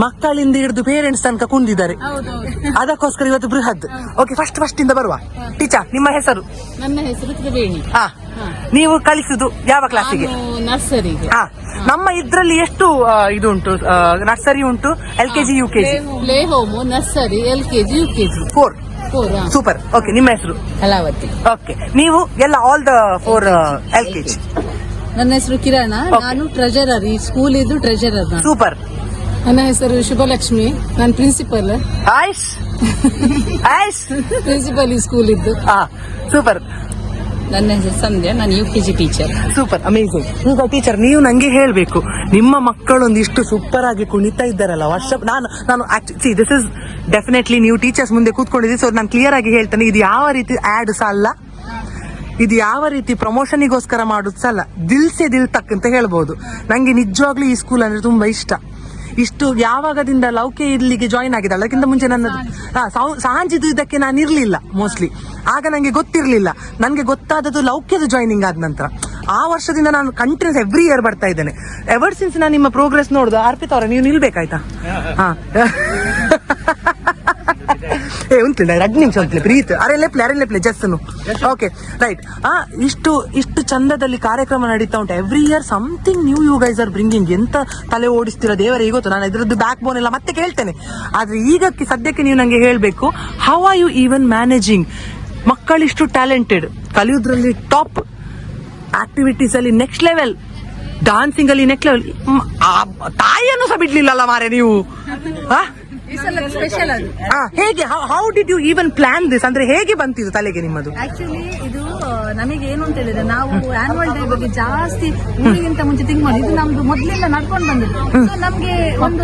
ಮಕ್ಕಳಿಂದ ಹಿಡಿದು ಪೇರೆಂಟ್ಸ್ ತನಕ ಕುಂದಿದ್ದಾರೆ, ಅದಕ್ಕೋಸ್ಕರ ಇವತ್ತು ಬೃಹತ್. ಓಕೆ, ಫಸ್ಟ್ ಇಂದ ಬರುವ. ಟೀಚರ್ ನಿಮ್ಮ ಹೆಸರು? ನನ್ನ ಹೆಸರು ತ್ರಿವೇಣಿ. ನೀವು ಕಲಿಸುದು ಯಾವ ಕ್ಲಾಸಿಗೆ? ನರ್ಸರಿ. ನಮ್ಮ ಇದ್ರಲ್ಲಿ ಎಷ್ಟು ಇದು ಉಂಟು? ನರ್ಸರಿ ಉಂಟು, LKG UKG, play home, nursery, LKG UKG. Super. Okay, ನಿಮ್ಮ ಹೆಸರು? ಕಲಾವತಿ. ಓಕೆ, ನೀವು ಎಲ್ಲ ಆಲ್ ದ 4 LKG? ನನ್ನ ಹೆಸರು ಕಿರಣ, ನಾನು ಟ್ರೆಜರರ್, ಈ ಸ್ಕೂಲ್ ಇದ್ದು ಟ್ರೆಜರರ್. ಸೂಪರ್. ನನ್ನ ಹೆಸರು ಶುಭಲಕ್ಷ್ಮಿ, ನಾನು ಪ್ರಿನ್ಸಿಪಲ್. ಆಯ್ಸ್ ಆಯ್ಸ್ ಪ್ರಿನ್ಸಿಪಲ್ ಈ ಸ್ಕೂಲ್ ಇದ್ದು. ಸೂಪರ್. ನನ್ನ ಹೆಸರು ಸಂಧ್ಯಾ, ನಾನು UKG ಟೀಚರ್. Super, amazing. ಈಗ ಟೀಚರ್, ನೀವು ನಂಗೆ ಹೇಳ್ಬೇಕು, ನಿಮ್ಮ ಮಕ್ಕಳೊಂದು ಇಷ್ಟು ಸೂಪರ್ ಆಗಿ ಕುಣಿತಾ ಇದ್ದಾರಲ್ಲ ವರ್ಷ. ನಾನು ಆಕ್ಚುಲಿ ದಿಸ್ ಇಸ್ ಡೆಫಿನೆಟ್ಲಿ ನೀವು ಟೀಚರ್ಸ್ ಮುಂದೆ ಕೂತ್ಕೊಂಡಿದ್ದೀವಿ, ಸೊ ನಾನು ಕ್ಲಿಯರ್ ಆಗಿ ಹೇಳ್ತೇನೆ, ಇದು ಯಾವ ರೀತಿ ಆಡ್ ಅಲ್ಲ, ಇದು ಯಾವ ರೀತಿ ಪ್ರಮೋಷನಿಗೋಸ್ಕರ ಮಾಡೋದು ಸಹ ಅಲ್ಲ, ದಿಲ್ ಸೆ ದಿಲ್ ತಕ್ ಅಂತ ಹೇಳ್ಬೋದು. ನಂಗೆ ನಿಜವಾಗ್ಲೂ ಈ ಸ್ಕೂಲ್ ಅಂದ್ರೆ ತುಂಬಾ ಇಷ್ಟ. ಇಷ್ಟು ಯಾವಾಗದಿಂದ ಲೌಕೆ ಇಲ್ಲಿಗೆ ಜಾಯಿನ್ ಆಗಿದ್ದಾಳೆ, ಅದಕ್ಕಿಂತ ಮುಂಚೆ ನನ್ನ ಸಾಂಜಿದು ಇದಕ್ಕೆ ನಾನು ಇರ್ಲಿಲ್ಲ ಮೋಸ್ಟ್ಲಿ, ಆಗ ನಂಗೆ ಗೊತ್ತಿರ್ಲಿಲ್ಲ. ನನ್ಗೆ ಗೊತ್ತಾದದ್ದು ಲೌಕ್ಯದ ಜಾಯ್ನಿಂಗ್ ಆದ ನಂತರ. ಆ ವರ್ಷದಿಂದ ನಾನು ಕಂಟಿನ್ಯೂಸ್ ಎವ್ರಿ ಇಯರ್ ಬರ್ತಾ ಇದ್ದೇನೆ. ಎವರ್ ಸಿನ್ಸ್ ನಾನು ನಿಮ್ಮ ಪ್ರೋಗ್ರೆಸ್ ನೋಡುದು. ಅರ್ಪಿತಾ ಅವರ, ನೀವು ನಿಲ್ಬೇಕಾಯ್ತಾ? ಉಂಟು 2 ನಿಮಿಷ ಉಂಟು ಪ್ರೀತ್ ಅರೆಲ್ಲೆ ಜಸ್ಟ್. Okay, right. ಇಷ್ಟು ಚಂದದಲ್ಲಿ ಕಾರ್ಯಕ್ರಮ ನಡೀತಾ ಉಂಟು. Every year something new you guys are bringing. ಎಂತ ತಲೆ ಓಡಿಸ್ತೀರಾ ದೇವರೇ ಗೊತ್ತು. ನಾನು ಇದ್ರದ್ದು ಬ್ಯಾಕ್ ಬೋನ್ ಎಲ್ಲ ಮತ್ತೆ ಕೇಳ್ತೇನೆ, ಆದ್ರೆ ಈಗ ಸದ್ಯಕ್ಕೆ ನೀವು ನಂಗೆ ಹೇಳ್ಬೇಕು, how are you even managing? ಮಕ್ಕಳಿಷ್ಟು ಟ್ಯಾಲೆಂಟೆಡ್, ಕಲಿಯೋದ್ರಲ್ಲಿ ಟಾಪ್, ಆಕ್ಟಿವಿಟೀಸ್ ಅಲ್ಲಿ ನೆಕ್ಸ್ಟ್ ಲೆವೆಲ್, ಡಾನ್ಸಿಂಗ್ ಅಲ್ಲಿ ನೆಕ್ಸ್ಟ್ ಲೆವೆಲ್. ತಾಯಿಯನ್ನು ಸಹ ಬಿಡ್ಲಿಲ್ಲಲ್ಲ ಮಾರೆ ನೀವು. ಸ್ಪೆಷಲ್ ಅದು. ಹೇಗೆ, how did you even plan this? ಅಂದ್ರೆ ಹೇಗೆ ಬಂತಿದ್ದು ತಲೆಗೆ ನಿಮ್ಮದು? ಆಕ್ಚುಲಿ ಇದು ನಮಗೆ ಏನು ಅಂತ ಹೇಳಿದ್ರೆ, ನಾವು ಆನ್ಯುವಲ್ ಡೇ ಬಗ್ಗೆ ಜಾಸ್ತಿ ಊರಿಗಿಂತ ಮುಂಚೆ ಥಿಂಕ್ ಮಾಡಿ, ಇದು ನಮ್ದು ಮೊದ್ಲಿಂದ ನಡ್ಕೊಂಡು ಬಂದಿದ್ದು. ಸೊ ನಮ್ಗೆ ಒಂದು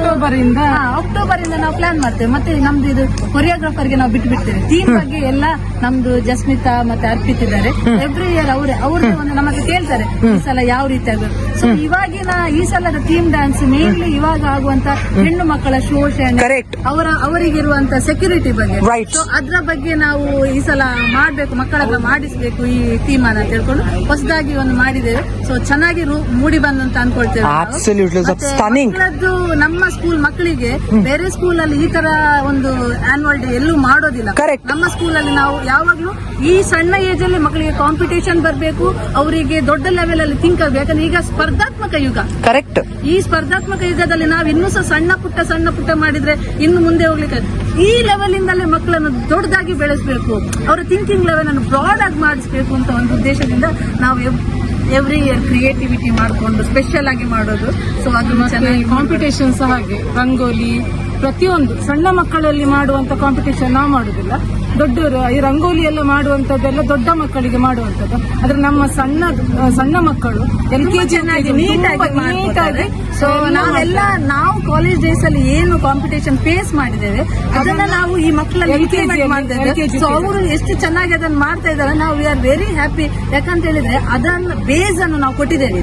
ಅಕ್ಟೋಬರ್ ಇಂದ ನಾವು ಪ್ಲಾನ್ ಮಾಡ್ತೇವೆ. ಮತ್ತೆ ನಮ್ದು ಇದು ಕೊರಿಯೋಗ್ರಾಫರ್ಗೆ ನಾವು ಬಿಟ್ಬಿಡ್ತೇವೆ. ಥೀಮ್ ಬಗ್ಗೆ ಎಲ್ಲ ನಮ್ದು ಜಸ್ಮಿತಾ ಮತ್ತೆ ಅರ್ಪಿತ್ ಇದ್ದಾರೆ. ಎವ್ರಿ ಇಯರ್ ಅವ್ರೇ ಒಂದು ನಮ್ಮ ಹತ್ರ ಕೇಳ್ತಾರೆ, ಈ ಸಲ ಯಾವ ರೀತಿ ಆಗಬೇಕು. ಸೊ ಇವಾಗಿನ ಈ ಸಲದ ಥೀಮ್ ಡ್ಯಾನ್ಸ್ ಮೇನ್ಲಿ ಇವಾಗ ಆಗುವಂತ ಹೆಣ್ಣು ಮಕ್ಕಳ ಶೋಷಣೆ, ಅವರಿಗಿರುವಂತ ಸೆಕ್ಯೂರಿಟಿ ಬಗ್ಗೆ, ಸೊ ಅದ್ರ ಬಗ್ಗೆ ನಾವು ಈ ಸಲ ಮಾಡ್ಬೇಕು, ಮಕ್ಕಳ ಹತ್ರ ಮಾಡಿಸ್ಬೇಕು ಈ ಥೀಮ್ ಅಂತ ಹೇಳ್ಕೊಂಡು ಹೊಸದಾಗಿ ಒಂದು ಮಾಡಿದ್ದೇವೆ. ಸೊ ಚೆನ್ನಾಗಿ ಮೂಡಿ ಬಂದಂತ ಅನ್ಕೊಳ್ತೇವೆ. ಮಕ್ಕಳದ್ದು ನಮ್ಮ ಸ್ಕೂಲ್ ಮಕ್ಕಳಿಗೆ ಬೇರೆ ಸ್ಕೂಲ್ ಅಲ್ಲಿ ಈ ತರ ಒಂದು ಆನ್ಯುವಲ್ ಡೇ ಎಲ್ಲೂ ಮಾಡೋದಿಲ್ಲ. ನಮ್ಮ ಸ್ಕೂಲ್ ಅಲ್ಲಿ ನಾವು ಯಾವಾಗ್ಲೂ ಈ ಸಣ್ಣ ಏಜ್ ಅಲ್ಲಿ ಮಕ್ಕಳಿಗೆ ಕಾಂಪಿಟೇಷನ್ ಬರಬೇಕು, ಅವರಿಗೆ ದೊಡ್ಡ ಲೆವೆಲ್ ಅಲ್ಲಿ ಥಿಂಕ್ ಆಗಬೇಕು. ಯಾಕಂದ್ರೆ ಈಗ ಸ್ಪರ್ಧಾತ್ಮಕ ಯುಗ. ಕರೆಕ್ಟ್. ಈ ಸ್ಪರ್ಧಾತ್ಮಕ ಯುಗದಲ್ಲಿ ನಾವು ಇನ್ನೂ ಸಹ ಸಣ್ಣ ಪುಟ್ಟ ಮಾಡಿದ್ರೆ ಇನ್ನು ಮುಂದೆ ಹೋಗ್ಲಿಕ್ಕೆ ಈ ಲೆವೆಲ್ ಇಂದಲೇ ಮಕ್ಕಳನ್ನು ದೊಡ್ಡದಾಗಿ ಬೆಳೆಸಬೇಕು, ಅವರ ಥಿಂಕಿಂಗ್ ಲೆವೆಲ್ ಅನ್ನು ಬ್ರಾಡ್ ಆಗಿ ಮಾಡಿಸಬೇಕು ಅಂತ ಒಂದು ಉದ್ದೇಶದಿಂದ ನಾವು ಎವ್ರಿ ಇಯರ್ ಕ್ರಿಯೇಟಿವಿಟಿ ಮಾಡಿಕೊಂಡು ಸ್ಪೆಷಲ್ ಆಗಿ ಮಾಡೋದು. ಸೊ ಅದು ಚೆನ್ನಾಗಿ ಕಾಂಪಿಟೇಷನ್ ಸಹ ಹಾಗೆ, ರಂಗೋಲಿ ಪ್ರತಿಯೊಂದು ಸಣ್ಣ ಮಕ್ಕಳಲ್ಲಿ ಮಾಡುವಂತ ಕಾಂಪಿಟೇಷನ್ ನಾವು ಮಾಡುದಿಲ್ಲ, ದೊಡ್ಡವರು ಈ ರಂಗೋಲಿ ಎಲ್ಲ ಮಾಡುವಂತದ್ದೆಲ್ಲ ದೊಡ್ಡ ಮಕ್ಕಳಿಗೆ ಮಾಡುವಂತದ್ದು. ಆದ್ರೆ ನಮ್ಮ ಸಣ್ಣ ಮಕ್ಕಳು LKG ನೀಟಾಗಿ. ಸೊ ನಾವು ಕಾಲೇಜ್ ಡೇಸ್ ಅಲ್ಲಿ ಏನು ಕಾಂಪಿಟೇಷನ್ ಫೇಸ್ ಮಾಡಿದ್ದೇವೆ ಅದನ್ನ ನಾವು ಈ ಮಕ್ಕಳಲ್ಲಿ ಇಂಪ್ಲಿಮೆಂಟ್ ಮಾಡಿದ್ದೇವೆ. ಸೊ ಅವರು ಎಷ್ಟು ಚೆನ್ನಾಗಿ ಅದನ್ನ ಮಾಡ್ತಾ ಇದ್ದಾರೆ, ನಾವು ವಿ ಆರ್ ವೆರಿ ಹ್ಯಾಪಿ. ಯಾಕಂತ ಹೇಳಿದ್ರೆ ಅದನ್ನ ಬೇಸ್ ಅನ್ನು ನಾವು ಕೊಟ್ಟಿದ್ದೇವೆ.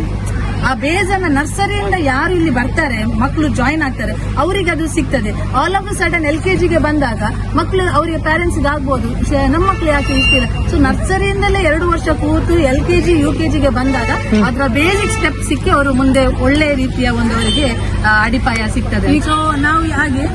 ಆ ಬೇಸ್ ಅನ್ನ ನರ್ಸರಿಯಿಂದ ಯಾರು ಇಲ್ಲಿ ಬರ್ತಾರೆ, ಮಕ್ಕಳು ಜಾಯಿನ್ ಆಗ್ತಾರೆ, ಅವರಿಗೆ ಅದು ಸಿಗ್ತದೆ. ಆಲ್ ಆಫ್ ಅ ಸಡನ್ LKGಗೆ ಬಂದಾಗ ಮಕ್ಕಳು ಅವರಿಗೆ ಪ್ಯಾರೆಂಟ್ಸ್ ಆಗ್ಬೋದು, ನಮ್ಮ ಮಕ್ಕಳು ಯಾಕೆ ಇಷ್ಟಿಲ್ಲ. ಸೊ ನರ್ಸರಿಯಿಂದಲೇ 2 ವರ್ಷ ಕೂತು LKG UKGಗೆ ಬಂದಾಗ ಅದರ ಬೇಸಿಕ್ ಸ್ಟೆಪ್ ಸಿಕ್ಕಿ ಅವರು ಮುಂದೆ ಒಳ್ಳೆ ರೀತಿಯ ಒಂದು ಅವರಿಗೆ ಅಡಿಪಾಯ ಸಿಗ್ತದೆ. ಸೊ ನಾವು ಹಾಗೆ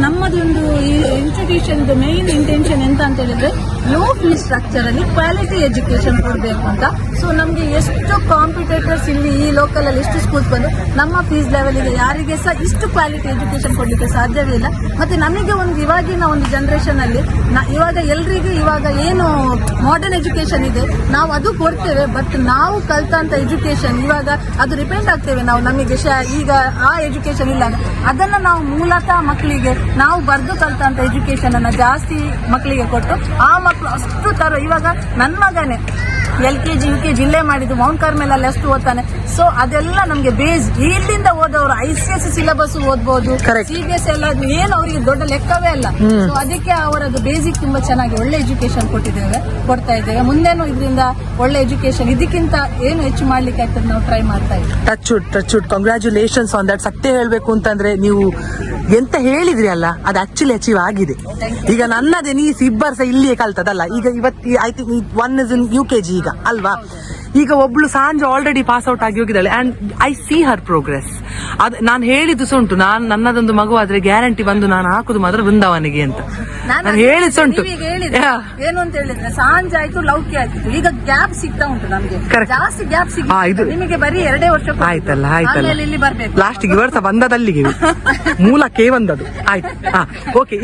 ನಮ್ಮದೊಂದು ಈ ಇನ್ಸ್ಟಿಟ್ಯೂಷನ್ ಮೇನ್ ಇಂಟೆನ್ಷನ್ ಎಂತ ಅಂತ ಹೇಳಿದ್ರೆ, ಲೋ ಫೀಸ್ ಸ್ಟ್ರಕ್ಚರ್ ಅಲ್ಲಿ ಕ್ವಾಲಿಟಿ ಎಜುಕೇಶನ್ ಕೊಡಬೇಕು ಅಂತ. ಸೊ ನಮ್ಗೆ ಎಷ್ಟು ಕಾಂಪಿಟೇಟರ್ಸ್ ಇಲ್ಲಿ ಈ ಲೋಕಲ್ ಅಲ್ಲಿ ಎಷ್ಟು ಸ್ಕೂಲ್ಸ್ ಬಂದು ನಮ್ಮ ಫೀಸ್ ಲೆವೆಲ್ ಇದೆ, ಯಾರಿಗೆ ಸಹ ಇಷ್ಟು ಕ್ವಾಲಿಟಿ ಎಜುಕೇಶನ್ ಕೊಡ್ಲಿಕ್ಕೆ ಸಾಧ್ಯವೇ ಇಲ್ಲ. ಮತ್ತೆ ನಮಗೆ ಇವಾಗಿನ ಒಂದು ಜನರೇಷನ್ ಅಲ್ಲಿ ಇವಾಗ ಎಲ್ರಿಗೂ ಇವಾಗ ಏನು ಮಾಡರ್ನ್ ಎಜುಕೇಶನ್ ಇದೆ ನಾವು ಅದು ಕೊಡ್ತೇವೆ. ಬಟ್ ನಾವು ಕಲ್ತಂತ ಎಜುಕೇಶನ್ ಇವಾಗ ಅದು ರಿಪೆಂಡ್ ಆಗ್ತೇವೆ ನಾವು. ನಮಗೆ ಈಗ ಆ ಎಜುಕೇಶನ್ ಇಲ್ಲ, ಅದನ್ನ ನಾವು ಮೂಲತಃ ಮಕ್ಕಳಿಗೆ ನಾವು ಬರ್ದು ಕಲ್ತಂತ ಎಜುಕೇಶನ್ ಅನ್ನ ಜಾಸ್ತಿ ಮಕ್ಕಳಿಗೆ ಕೊಟ್ಟು ಆ ಮಕ್ಕಳು ಅಷ್ಟು ತರ. ಇವಾಗ ನನ್ನ ಮಗನೇ LKG UKG ಇಲ್ಲೇ ಮಾಡಿದ್ದು, ಮೌಂಟ್ ಕಾರ್ಮೆಲ್ ಅಲ್ಲಿ ಅಷ್ಟು ಓದ್ತಾನೆ. ಸೊ ಅದೆಲ್ಲ ನಮ್ಗೆ ಬೇಸ್. ಇಲ್ಲಿಂದ ಓದೋರು ICSE ಸಿಲೆಬಸ್ ಓದ್ಬೋದು, CBSE ಎಲ್ಲ ಏನು ಅವರಿಗೆ ದೊಡ್ಡ ಲೆಕ್ಕವೇ ಅಲ್ಲ. ಸೊ ಅದಕ್ಕೆ ಅವರದ್ದು ಬೇಸಿಕ್ ತುಂಬಾ ಚೆನ್ನಾಗಿ ಒಳ್ಳೆ ಎಜುಕೇಶನ್ ಕೊಡ್ತಾ ಇದ್ದೇವೆ. ಮುಂದೇನು ಇದರಿಂದ ಒಳ್ಳೆ ಎಜುಕೇಶನ್ ಇದಕ್ಕಿಂತ ಏನು ಹೆಚ್ಚು ಮಾಡ್ಲಿಕ್ಕೆ ಆಗ್ತದೆ ನಾವು ಟ್ರೈ ಮಾಡ್ತಾ ಇದ್ದೀವಿ. Touch wood congratulations on that. ಸತ್ಯ ಹೇಳ್ಬೇಕು ಅಂತಂದ್ರೆ ನೀವು ಎಂತ ಹೇಳಿದ್ರಿ ಅಲ್ಲ, ಅದು ಆಕ್ಚುಲಿ ಅಚೀವ್ ಆಗಿದೆ. ಈಗ ನನ್ನದೇ ನೀ ಇಬ್ಬರು ಸಹ ಇಲ್ಲಿಯೇ ಕಲ್ತದಲ್ಲ. ಈಗ ಇವತ್ತು I think 1 is in UKG ಈಗ ಅಲ್ವಾ. ಈಗ ಒಬ್ಳು ಸಾಂಜೆ ಆಲ್ರೆಡಿ ಪಾಸ್ ಔಟ್ ಆಗಿ ಹೋಗಿದ್ದಾಳೆ and I see her progress. ನಾನು ಹೇಳಿದ್ದು ಸುಂಟು, ನನ್ನದೊಂದು ಮಗು ಆದ್ರೆ ಗ್ಯಾರಂಟಿ ಬಂದು ನಾನು ಹಾಕುದು ಮಾತ್ರ ಬೃಂದಾವನಿಗೆ ಅಂತ ನಾನು ಹೇಳಿದ್ ಸುಂಟು. ಏನು ಅಂತ ಹೇಳಿದ್ರೆ ಸಾಂಜೆ ಆಯ್ತು, ಲೌಕ್ಯ ಆಯ್ತು, ಈಗ ಗ್ಯಾಪ್ ಸಿಗ್ತಾ ಉಂಟು ನಮ್ಗೆ, ಜಾಸ್ತಿ ಗ್ಯಾಪ್ ಸಿಗ್ತದೆ. ನಿಮಗೆ ಬರೀ 2 ವರ್ಷ ಆಯ್ತಲ್ಲ ಇಲ್ಲಿ ಬರ್ಬೇಕು. ಲಾಸ್ಟಿಗೆ ವರ್ಷ ಬಂದದಲ್ಲಿಗೆ ಮೂಲಕ್ಕೆ ಬಂದದು ಆಯ್ತು. ಓಕೆ.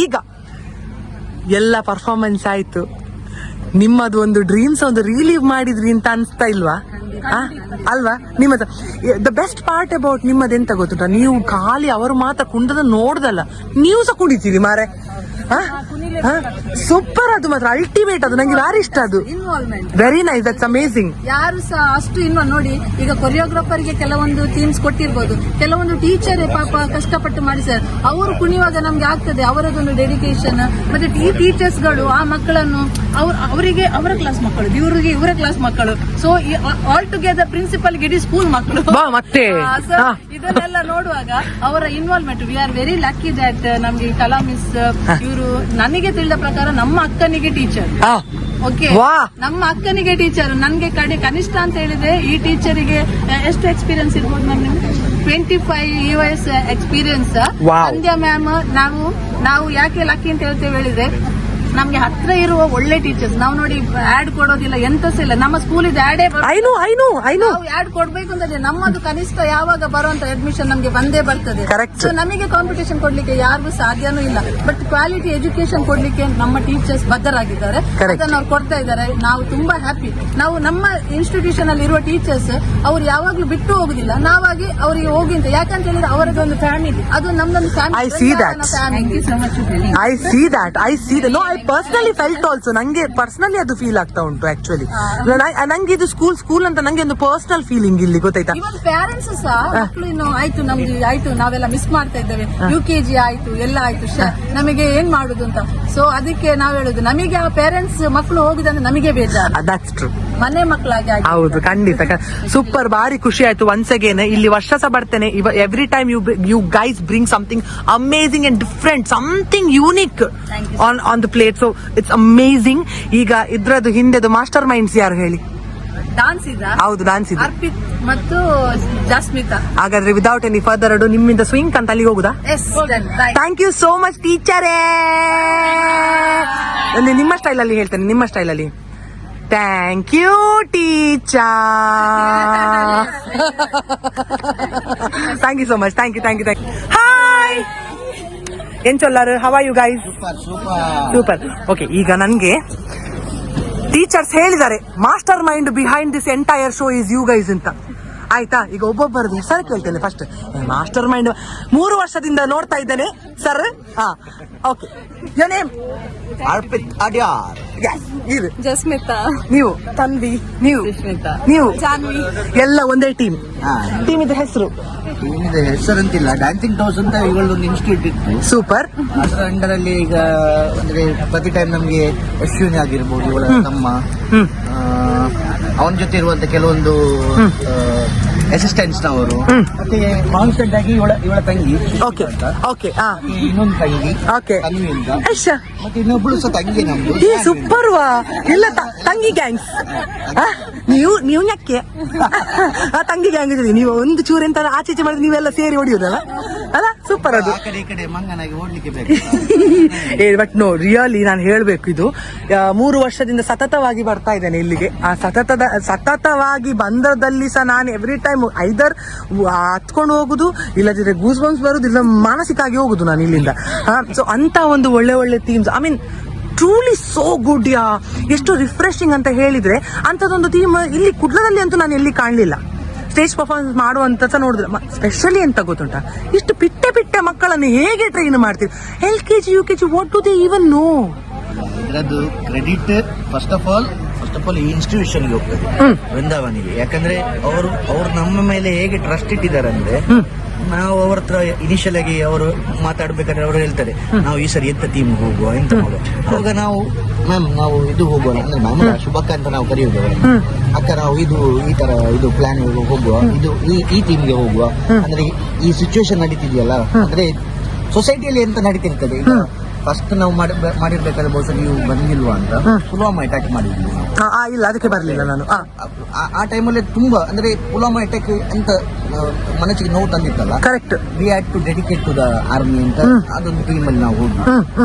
ಈಗ ಎಲ್ಲ ಪರ್ಫಾರ್ಮೆನ್ಸ್ ಆಯ್ತು. ನಿಮ್ಮದು ಒಂದು ಡ್ರೀಮ್ಸ್ ಒಂದು ರಿಲೀವ್ ಮಾಡಿದ್ರಿ ಅಂತ ಅನ್ಸ್ತಾ ಇಲ್ವಾ? ಅಲ್ವಾ? ನಿಮ್ಮದು ದ ಬೆಸ್ಟ್ ಪಾರ್ಟ್ ಅಬೌಟ್ ನಿಮ್ಮದು ಎಂತ ಗೊತ್ತುಂಟ, ನೀವು ಖಾಲಿ ಅವರು ಮಾತ್ರ ಕುಂಡದ ನೋಡ್ದಲ್ಲ, ನೀವು ಸಹ ಕುಡಿತೀರಿ ಮಾರೆ. ಸೂಪರ್, ಅದು ಮಾತ್ರ ಅಲ್ಟಿಮೇಟ್, ಅದು ನಂಗೆ ಭಾರಿ ಇಷ್ಟ. ಅದು involvement very nice, that's amazing. ಯಾರು ಸಹ ಅಷ್ಟು ನೋಡಿ, ಈಗ ಕೊರಿಯೋಗ್ರಾಫರ್ಗೆ ಕೆಲವೊಂದು ಥೀಮ್ಸ್ ಕೊಟ್ಟಿರ್ಬೋದು, ಕೆಲವೊಂದು ಟೀಚರ್ ಪಾಪ ಕಷ್ಟಪಟ್ಟು ಮಾಡಿದ್ದಾರೆ, ಅವರು ಕುಣಿಯುವಾಗ ನಮ್ಗೆ ಆಗ್ತದೆ ಅವರದೊಂದು ಡೆಡಿಕೇಶನ್. ಮತ್ತೆ ಈ ಟೀಚರ್ಸ್ ಗಳು ಆ ಮಕ್ಕಳನ್ನು ಅವರಿಗೆ ಅವರ ಕ್ಲಾಸ್ ಮಕ್ಕಳು, ಇವರಿಗೆ ಇವರ ಕ್ಲಾಸ್ ಮಕ್ಕಳು, ಸೊ ಆಲ್ ಟುಗೆದರ್ ಪ್ರಿನ್ಸಿಪಲ್ ಗಿಡಿ ಸ್ಕೂಲ್ ಮಕ್ಕಳು ಮತ್ತೆ ಇದನ್ನೆಲ್ಲ ನೋಡುವಾಗ ಅವರ involvement, we are very lucky that ನಮ್ಗೆ ಕಲಾ ಮಿಸ್ ಇವರು ನನಗೆ ತಿಳಿದ ಪ್ರಕಾರ ನಮ್ಮ ಅಕ್ಕನಿಗೆ ಟೀಚರ್. ಓಕೆ, ನಮ್ಮ ಅಕ್ಕನಿಗೆ ಟೀಚರ್. ನನ್ಗೆ ಕನಿಷ್ಠ ಅಂತ ಹೇಳಿದ್ರೆ ಈ ಟೀಚರಿಗೆ ಎಷ್ಟು ಎಕ್ಸ್ಪೀರಿಯನ್ಸ್ ಇರ್ಬೋದು ನಮ್ಗೆ? 25 years ಎಕ್ಸ್ಪೀರಿಯನ್ಸ್. ಸಂಧ್ಯಾ ಮ್ಯಾಮ್, ನಾವು ಯಾಕೆ ಲಕ್ಕಿ ಅಂತ ಹೇಳ್ತೇವೆ ಹೇಳಿದ್ರೆ, ನಮ್ಗೆ ಹತ್ರ ಇರುವ ಒಳ್ಳೆ ಟೀಚರ್ಸ್. ನಾವು ನೋಡಿ ಆಡ್ ಕೊಡೋದಿಲ್ಲ, ಎಂತ ಸಹ ಇಲ್ಲ, ನಮ್ಮ ಸ್ಕೂಲ್ ಇದು ಆಡೇ ನಾವು ಆಡ್ ಕೊಡ್ಬೇಕು ಅಂತಂದ್ರೆ ನಮ್ಮದು ಕನಿಷ್ಠ ಯಾವಾಗ ಬರುವಂತ ಅಡ್ಮಿಷನ್ ನಮ್ಗೆ ಬಂದೇ ಬರ್ತದೆ. ಸೊ ನಮಗೆ ಕಾಂಪಿಟೇಷನ್ ಕೊಡ್ಲಿಕ್ಕೆ ಯಾರಿಗೂ ಸಾಧ್ಯನೂ ಇಲ್ಲ, ಬಟ್ ಕ್ವಾಲಿಟಿ ಎಜುಕೇಶನ್ ಕೊಡ್ಲಿಕ್ಕೆ ನಮ್ಮ ಟೀಚರ್ಸ್ ಬದ್ಧರಾಗಿದ್ದಾರೆ, ಅದನ್ನ ಅವ್ರು ಕೊಡ್ತಾ ಇದ್ದಾರೆ. ನಾವು ತುಂಬಾ ಹ್ಯಾಪಿ. ನಾವು ನಮ್ಮ ಇನ್ಸ್ಟಿಟ್ಯೂಷನ್ ಅಲ್ಲಿ ಇರುವ ಟೀಚರ್ಸ್ ಅವ್ರು ಯಾವಾಗ್ಲೂ ಬಿಟ್ಟು ಹೋಗುದಿಲ್ಲ, ನಾವಾಗಿ ಅವರಿಗೆ ಹೋಗಿ ಅಂತ. ಯಾಕಂತ ಹೇಳಿದ್ರೆ ಅವರದೊಂದು ಫ್ಯಾಮಿಲಿ, ಅದು ನಮ್ದೊಂದು family. I see that. No, I personally felt also. ನಂಗೆ ಪರ್ಸನಲಿ ಅದು ಫೀಲ್ ಆಗ್ತಾ ಉಂಟು. ಆಕ್ಚುಲಿ ನಂಗೆ ಇದು ಸ್ಕೂಲ್ ಅಂತ ನಂಗೆ ಒಂದು ಪರ್ಸನಲ್ ಫೀಲಿಂಗ್ ಇಲ್ಲಿ, ಗೊತ್ತಾಯ್ತಾ? ಇವನ್ ಪೇರೆಂಟ್ಸ್ ಸಹ ಮಕ್ಕಳು ಇನ್ನು ಆಯ್ತು, ನಮ್ದು ಆಯ್ತು, ನಾವೆಲ್ಲ ಮಿಸ್ ಮಾಡ್ತಾ ಇದ್ದೇವೆ, UKG ಆಯ್ತು, ಎಲ್ಲ ಆಯ್ತು, ನಮಗೆ ಏನ್ ಮಾಡುದು ಅಂತ. ಸೊ ಅದಕ್ಕೆ ನಾವ್ ಹೇಳುದು, ನಮಗೆ ಆ ಪೇರೆಂಟ್ಸ್ ಮಕ್ಕಳು ಹೋಗುದಂದ್ರೆ ನಮಗೆ ಬೇಜಾರು. That's true. ಮನೆ ಮಕ್ಕಳಾಗಿ. ಹೌದು, ಖಂಡಿತ. ಸೂಪರ್, ಬಾರಿ ಖುಷಿ ಆಯ್ತು. ಒನ್ಸ್ ಅಗೇನ್ ಇಲ್ಲಿ ವರ್ಷ ಸಹ ಬರ್ತೇನೆ. Every time you guys bring something amazing and different, something unique on the plate. So it's amazing. ಈಗ ಇದ್ರದ್ದು ಹಿಂದೆದು ಮಾಸ್ಟರ್ ಮೈಂಡ್ಸ್ ಯಾರು ಹೇಳಿ? ಡಾನ್ಸ್ ಇದ? ಹೌದು, ಡಾನ್ಸ್ ಇದೆ. ಅರ್ಪಿತ್ ಮತ್ತು ಜಾಸ್ಮಿತಾ. ಹಾಗಾದ್ರೆ ವಿದೌಟ್ ಎನಿ ಫರ್ದರ್ ಅಡು ನಿಮ್ಮಿಂದ ಸ್ವಿಂಗ್ ಅಂತ ಅಲ್ಲಿಗೆ ಹೋಗುದಾ? ಥ್ಯಾಂಕ್ ಯು ಸೋ ಮಚ್ ಟೀಚರೇ. ನಿಮ್ಮ ಸ್ಟೈಲ್ ಅಲ್ಲಿ ಹೇಳ್ತೇನೆ, ನಿಮ್ಮ ಸ್ಟೈಲ್ ಅಲ್ಲಿ. Thank you teacher. Thank you so much. Thank you. Hi, ಏನ್ ಚೊಲ್ಲಾರು? How are you guys? Super. Okay, ಈಗ ನನ್ಗೆ ಟೀಚರ್ಸ್ ಹೇಳಿದ್ದಾರೆ mastermind behind this entire show is you guys ಅಂತ. ಆಯ್ತಾ? ಈಗ ಒಬ್ಬೊಬ್ಬರದ್ದು ಹೆಸರು ಕೇಳ್ತೇನೆ. ಫಸ್ಟ್ ಮಾಸ್ಟರ್ ಮೈಂಡ್ 3 ವರ್ಷದಿಂದ ನೋಡ್ತಾ ಇದ್ದೇನೆ sir. Okay, your name? ARPIT Adyar. Jasmita. ನೀವು? ತನ್ವಿ. ನೀವು? ನೀವು? ಜಾನ್ವಿ. ಎಲ್ಲ ಒಂದೇ ಟೀಮ್ ಇದ್ರ ಹೆಸರು? ಟೀಮಿದ ಹೆಸರಂತಿಲ್ಲ, ಡ್ಯಾನ್ಸಿಂಗ್ ಟೌಸ್ ಅಂತ ಇವುಗಳೊಂದು ಇನ್ಸ್ಟಿಟ್ಯೂಟ್ ಇತ್ತು. ಸೂಪರ್. ಅದರ ಅಂಡರ್ ಅಲ್ಲಿ ಈಗ ಅಂದ್ರೆ ಪ್ರತಿ ಟೈಮ್ ನಮ್ಗೆ ಅಶ್ವಿನಿ ಆಗಿರ್ಬೋದು, ಇವಳ ತಮ್ಮ, ಅವನ ಜೊತೆ ಇರುವಂತ ಕೆಲವೊಂದು ಅಸಿಸ್ಟೆಂಟ್ಸ್ ನವರು, ಮತ್ತೆ ಕಾನ್ಸ್ಟೆಂಟ್ ಆಗಿ ಇವಳ ತಂಗಿ ಇನ್ನೊಂದು ತಂಗಿ ತನ್ವಿ ಅಂತ, ಮತ್ತೆ ಇನ್ನೊಬ್ಳು ಸಹ ತಂಗಿ ನಮ್ದು. ಸೂಪರ್ ವಾ, ಎಲ್ಲ ತಂಗಿ ಗ್ಯಾಂಗ್ಸ್. ನೀವು ಯಾಕೆ ತಂಗಿ ಗ್ಯಾಂಗ್ ಇದ್ದೀರಿ ನೀವು? ಒಂದು ಚೂರು ಎಂತ ಆಚೆ ಮಾಡಿದ್ರೆ ನೀವೆಲ್ಲ ಸೇರಿ ಹೊಡಿಯೋದಲ್ಲ ಅಲ್ಲ? ಸೂಪರ್. ಅದು ಆ ಕಡೆ ಈ ಕಡೆ ಮಂಗನಾಗಿ ಓಡ್ಲಿಕ್ಕೆ ಬೇಕು. ಬಟ್ ನೋ, ರಿಯಲಿ ನಾನು ಹೇಳ್ಬೇಕು, ಇದು 3 ವರ್ಷದಿಂದ ಸತತವಾಗಿ ಬರ್ತಾ ಇದ್ದೇನೆ ಇಲ್ಲಿಗೆ. ಆ ಸತತವಾಗಿ ಬಂದದಲ್ಲಿ ಸಹ ನಾನು ಎವ್ರಿ ಟೈಮ್ ಐದರ್ ಹತ್ಕೊಂಡು ಹೋಗುದು, ಇಲ್ಲದಿದ್ರೆ ಗೂಸ್ ಬಂಪ್ಸ್ ಬರುದು, ಇಲ್ಲ ಮಾನಸಿಕ ಆಗಿ ಹೋಗುದು ನಾನು ಇಲ್ಲಿಂದ. ಸೊ ಅಂತ ಒಂದು ಒಳ್ಳೆ themes, I mean truly so good. ಎಷ್ಟು ರಿಫ್ರೆಶಿಂಗ್ ಅಂತ ಹೇಳಿದ್ರೆ, ಅಂಥದ್ದೊಂದು ಥೀಮ್ ಇಲ್ಲಿ ಕುಡ್ಲದಲ್ಲಿ ಅಂತೂ ನಾನು ಎಲ್ಲಿ ಕಾಣಲಿಲ್ಲ. ಸ್ಟೇಜ್ ಪರ್ಫಾರ್ಮೆನ್ಸ್ ಮಾಡುವಂತ ಸಹ ನೋಡಿದ್ರೆ, ಸ್ಪೆಷಲಿ ಎಂತ ಗೊತ್ತುಂಟ, ಇಷ್ಟು ಪಿಟ್ಟೆ ಮಕ್ಕಳನ್ನು ಹೇಗೆ ಟ್ರೈನ್ ಮಾಡ್ತೀವಿ? LKG UKG, what do they even know? ಇದರದ್ದು ಕ್ರೆಡಿಟ್ ಫಸ್ಟ್ ಆಫ್ ಆಲ್ ಈ ಇನ್ಸ್ಟಿಟ್ಯೂಷನ್ಗೆ ಹೋಗ್ತದೆ, ವೃಂದಾವನಿಗೆ. ಯಾಕಂದ್ರೆ ಅವರು ನಮ್ಮ ಮೇಲೆ ಹೇಗೆ ಟ್ರಸ್ಟ್ ಇಟ್ಟಿದ್ದಾರೆ ಅಂದ್ರೆ, ನಾವು ಅವ್ರ ಹತ್ರ ಇನಿಷಿಯಲ್ ಆಗಿ ಅವರು ಮಾತಾಡ್ಬೇಕಾದ್ರೆ ಅವರು ಹೇಳ್ತಾರೆ, ನಾವು ಈ ಸರಿ ಎಂತ ಟೀಮ್ ಹೋಗುವ, ಎಂತ ಮಾಡುವ. ಅವಾಗ ನಾವು ಇದು ಹೋಗುವ ಅಂದ್ರೆ ಮ್ಯಾಮ್ ಶುಭಕ್ಕ ಅಂತ ನಾವು ಕರೆಯುವುದು, ಅಕ್ಕ ನಾವು ಈ ತರ ಇದು ಪ್ಲಾನ್ ಹೋಗುವ, ಈ ಟೀಮ್ಗೆ ಹೋಗುವ. ಅಂದ್ರೆ ಈ ಸಿಚುವೇಶನ್ ನಡೀತಿದೆಯಲ್ಲ, ಅಂದ್ರೆ ಸೊಸೈಟಿಯಲ್ಲಿ ಎಂತ ನಡೀತಿರ್ತದೆ. ಈಗ ಫಸ್ಟ್ ನಾವು ಮಾಡಿರ್ಬೇಕಾದ್ರೆ ಬಹುಶಃ ನೀವು ಬಂದಿಲ್ವಾ ಅಂತ ಪುಲ್ವಾಮಾ ಅಟ್ಯಾಕ್ ಮಾಡಿದ್ವಿ. ಇಲ್ಲ, ಅದಕ್ಕೆ ಬರಲಿಲ್ಲ ನಾನು. ಆ ಟೈಮಲ್ಲಿ ತುಂಬಾ ಅಂದ್ರೆ ಪುಲ್ವಾಮಾ ಅಟ್ಯಾಕ್ ಅಂತ ಮನಸ್ಸಿಗೆ ನೋವು ತಂದಿತ್ತಲ್ಲ. Correct. We had to dedicate to the army ಅಂತ ಅದೊಂದು ಟೀಮ್ ಅಲ್ಲಿ ನಾವು ಹೋದ್ವಿ.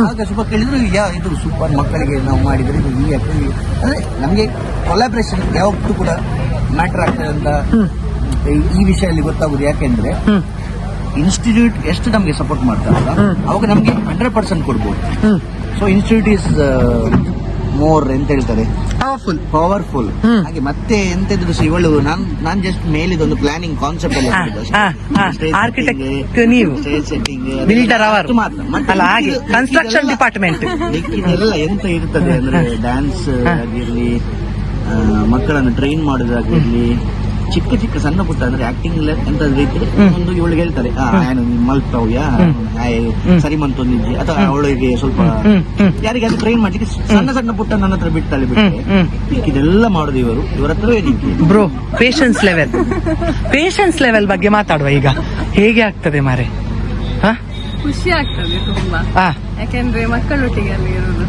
ಆಗ ಶುಭ ಕೇಳಿದ್ರು, ಇದು ಸೂಪರ್ ಮಕ್ಕಳಿಗೆ ನಾವು ಮಾಡಿದ್ರೆ ಇದು ಅಂದ್ರೆ ನಮ್ಗೆ ಕೊಲಾಬ್ರೇಷನ್ ಯಾವತ್ತೂ ಕೂಡ ಮ್ಯಾಟರ್ ಆಗ್ತದೆ ಅಂತ ಈ ವಿಷಯದಲ್ಲಿ ಗೊತ್ತಾಗುದು. ಯಾಕೆಂದ್ರೆ ಇನ್ಸ್ಟಿಟ್ಯೂಟ್ ಎಷ್ಟು ನಮ್ಗೆ ಸಪೋರ್ಟ್ ಮಾಡ್ತಾರಲ್ಲ, ಅವಾಗ ನಮ್ಗೆ 100% ಕೊಡ್ಬೋದು. ಸೊ ಇನ್ಸ್ಟಿಟ್ಯೂಟ್ ಈಸ್ ಮೋರ್ ಎಂತ ಹೇಳ್ತಾರೆ ಪವರ್ಫುಲ್. ಪವರ್ಫುಲ್. ಹಾಗೆ ಮತ್ತೆ ಎಂತಿದ್ರು ಸಹ ಇವಳು ನಾನ್ ಜಸ್ಟ್ ಮೇಲಿದೊಂದು ಪ್ಲಾನಿಂಗ್ ಕಾನ್ಸೆಪ್ಟ್ ಎಲ್ಲ ಆರ್ಕಿಟೆಕ್ಟ್ ನೀವು, ಸ್ಟೇಜ್ ಸೆಟ್ಟಿಂಗ್, ಬಿಲ್ಡರ್ ಅವರು ಮಾತ್ರ ಅಲ್ಲ, ಹಾಗೆ ಕನ್ಸ್ಟ್ರಕ್ಷನ್ ಡಿಪಾರ್ಟ್ಮೆಂಟ್ ಮಿಕ್ಕಿದೆಲ್ಲ ಎಂತ ಇರ್ತದೆ ಅಂದ್ರೆ ಡ್ಯಾನ್ಸ್ ಆಗಿರ್ಲಿ, ಮಕ್ಕಳನ್ನು ಟ್ರೈನ್ ಮಾಡೋದಾಗಿರ್ಲಿ, ಚಿಕ್ಕ ಚಿಕ್ಕ ಸಣ್ಣ ಪುಟ್ಟ ಅಂದ್ರೆ ಆಕ್ಟಿಂಗ್ ಎಂತಾದ್ರೂ ಇದ್ರೆ ಒಂದು ಇವಳಿಗೆ ಹೇಳ್ತಾರೆ ಮಲ್ಪವ್ಯ ಸರಿ ಮಂತೊಂದಿದ್ದೆ, ಅಥವಾ ಅವಳಿಗೆ ಸ್ವಲ್ಪ ಯಾರಿಗಾದ್ರೂ ಟ್ರೈನ್ ಮಾಡ್ಲಿಕ್ಕೆ ಸಣ್ಣ ಸಣ್ಣ ಪುಟ್ಟ ನನ್ನ ಹತ್ರ ಬಿಟ್ಟಲ್ಲಿ ಬಿಟ್ಟರೆ ಇದೆಲ್ಲ ಮಾಡೋದು ಇವರ ಹತ್ರವೇ ನಿಂತು. ಬ್ರೋ, ಪೇಷನ್ಸ್ ಲೆವೆಲ್ ಬಗ್ಗೆ ಮಾತಾಡುವ. ಈಗ ಹೇಗೆ ಆಗ್ತದೆ ಮಾರೆ? ಖುಷಿ ಆಗ್ತದೆ ತುಂಬಾ, ಯಾಕೆಂದ್ರೆ ಮಕ್ಕಳೊಟ್ಟಿಗೆ ಅಲ್ಲಿ ಇರೋದು.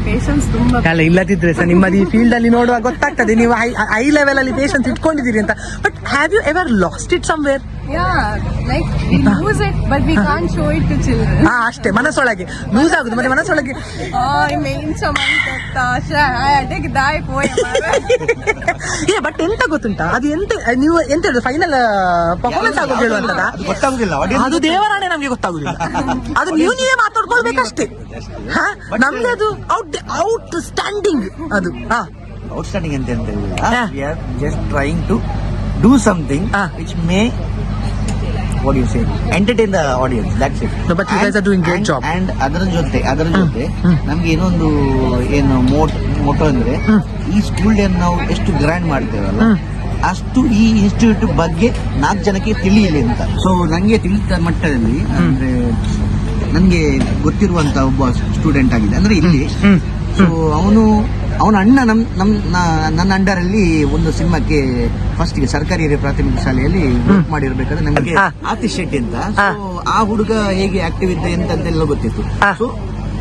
ಪೇಷನ್ಸ್ ತುಂಬಾ ಅಲ್ಲ, ಇಲ್ಲದಿದ್ರೆ ಸಹ ನಿಮ್ಮದು ಈ ಫೀಲ್ಡ್ ಅಲ್ಲಿ ನೋಡುವಾಗ ಗೊತ್ತಾಗ್ತದೆ ನೀವು ಹೈ ಲೆವೆಲ್ ಅಲ್ಲಿ ಪೇಷನ್ಸ್ ಇಟ್ಕೊಂಡಿದ್ದೀರಿ ಅಂತ. But have you ever lost it somewhere? like we lose it but we can't show it to children. ಅಷ್ಟೇ, ಮನಸ್ಸೊಳಗೆ ಲೂಸ್ ಆಗುದು, ಮತ್ತೆ ಮನಸ್ಸೊಳಗೆ ಬಟ್ ಎಂತ ಗೊತ್ತುಂಟಾ, ಅದು ಎಂತ ನೀವು ಎಂತ ಹೇಳುದು, ಫೈನಲ್ ಪರ್ಫಾರ್ಮೆನ್ಸ್ ಆಗೋದು ಹೇಳುವಂತದ ಗೊತ್ತಾಗುದಿಲ್ಲ, ಅದು ದೇವರಾಣೆ ನಮ್ಗೆ ಗೊತ್ತಾಗುದಿಲ್ಲ. ಅದು ನೀವೇ ಮಾತಾಡ್ಕೊಳ್ಬೇಕಷ್ಟೇ. ನಮ್ಗೆ ಅದು ಔಟ್ ಸ್ಟ್ಯಾಂಡಿಂಗ್, ಅದು ಔಟ್ ಸ್ಟ್ಯಾಂಡಿಂಗ್ ಅಂತ ಹೇಳಿದ್ರೆ we are just trying to do something which may, what do you say, entertain the audience, that's it. No, but you guys are doing great job. And ಅದರ ಜೊತೆ ನಮ್ಗೆ ಇನ್ನೊಂದು ಏನು Moto ಅಂದ್ರೆ, ಈ ಸ್ಕೂಲ್ ಡೇ ನಾವು ಎಷ್ಟು ಗ್ರ್ಯಾಂಡ್ ಮಾಡ್ತೇವಲ್ಲ ಅಷ್ಟು ಈ ಇನ್ಸ್ಟಿಟ್ಯೂಟ್ ಬಗ್ಗೆ 4 ಜನಕ್ಕೆ ತಿಳಿಯಲಿ ಅಂತ. ಸೊ ನಂಗೆ ತಿಳಿದ ಮಟ್ಟದಲ್ಲಿ ಅಂದ್ರೆ ನನ್ಗೆ ಗೊತ್ತಿರುವಂತ ಒಬ್ಬ ಸ್ಟೂಡೆಂಟ್ ಆಗಿದೆ ಅಂದ್ರೆ ಇಲ್ಲಿ. ಸೊ ಅವನ ಅಣ್ಣ ನನ್ನ ಅಂಡರ್ ಅಲ್ಲಿ ಒಂದು ಸಿನಿಮಾಕ್ಕೆ ಫಸ್ಟ್ ಗೆ ಸರ್ಕಾರಿ ಹಿರಿಯ ಪ್ರಾಥಮಿಕ ಶಾಲೆಯಲ್ಲಿ ವರ್ಕ್ ಮಾಡಿರ್ಬೇಕಾದ್ರೆ ನಮಗೆ ಆತಿಶ್ ಶೆಟ್ಟಿ ಅಂತ, ಸೊ ಆ ಹುಡುಗ ಹೇಗೆ ಆಕ್ಟಿವ್ ಇದ್ದ ಎಂತೆಲ್ಲ ಗೊತ್ತಿತ್ತು. ಸೊ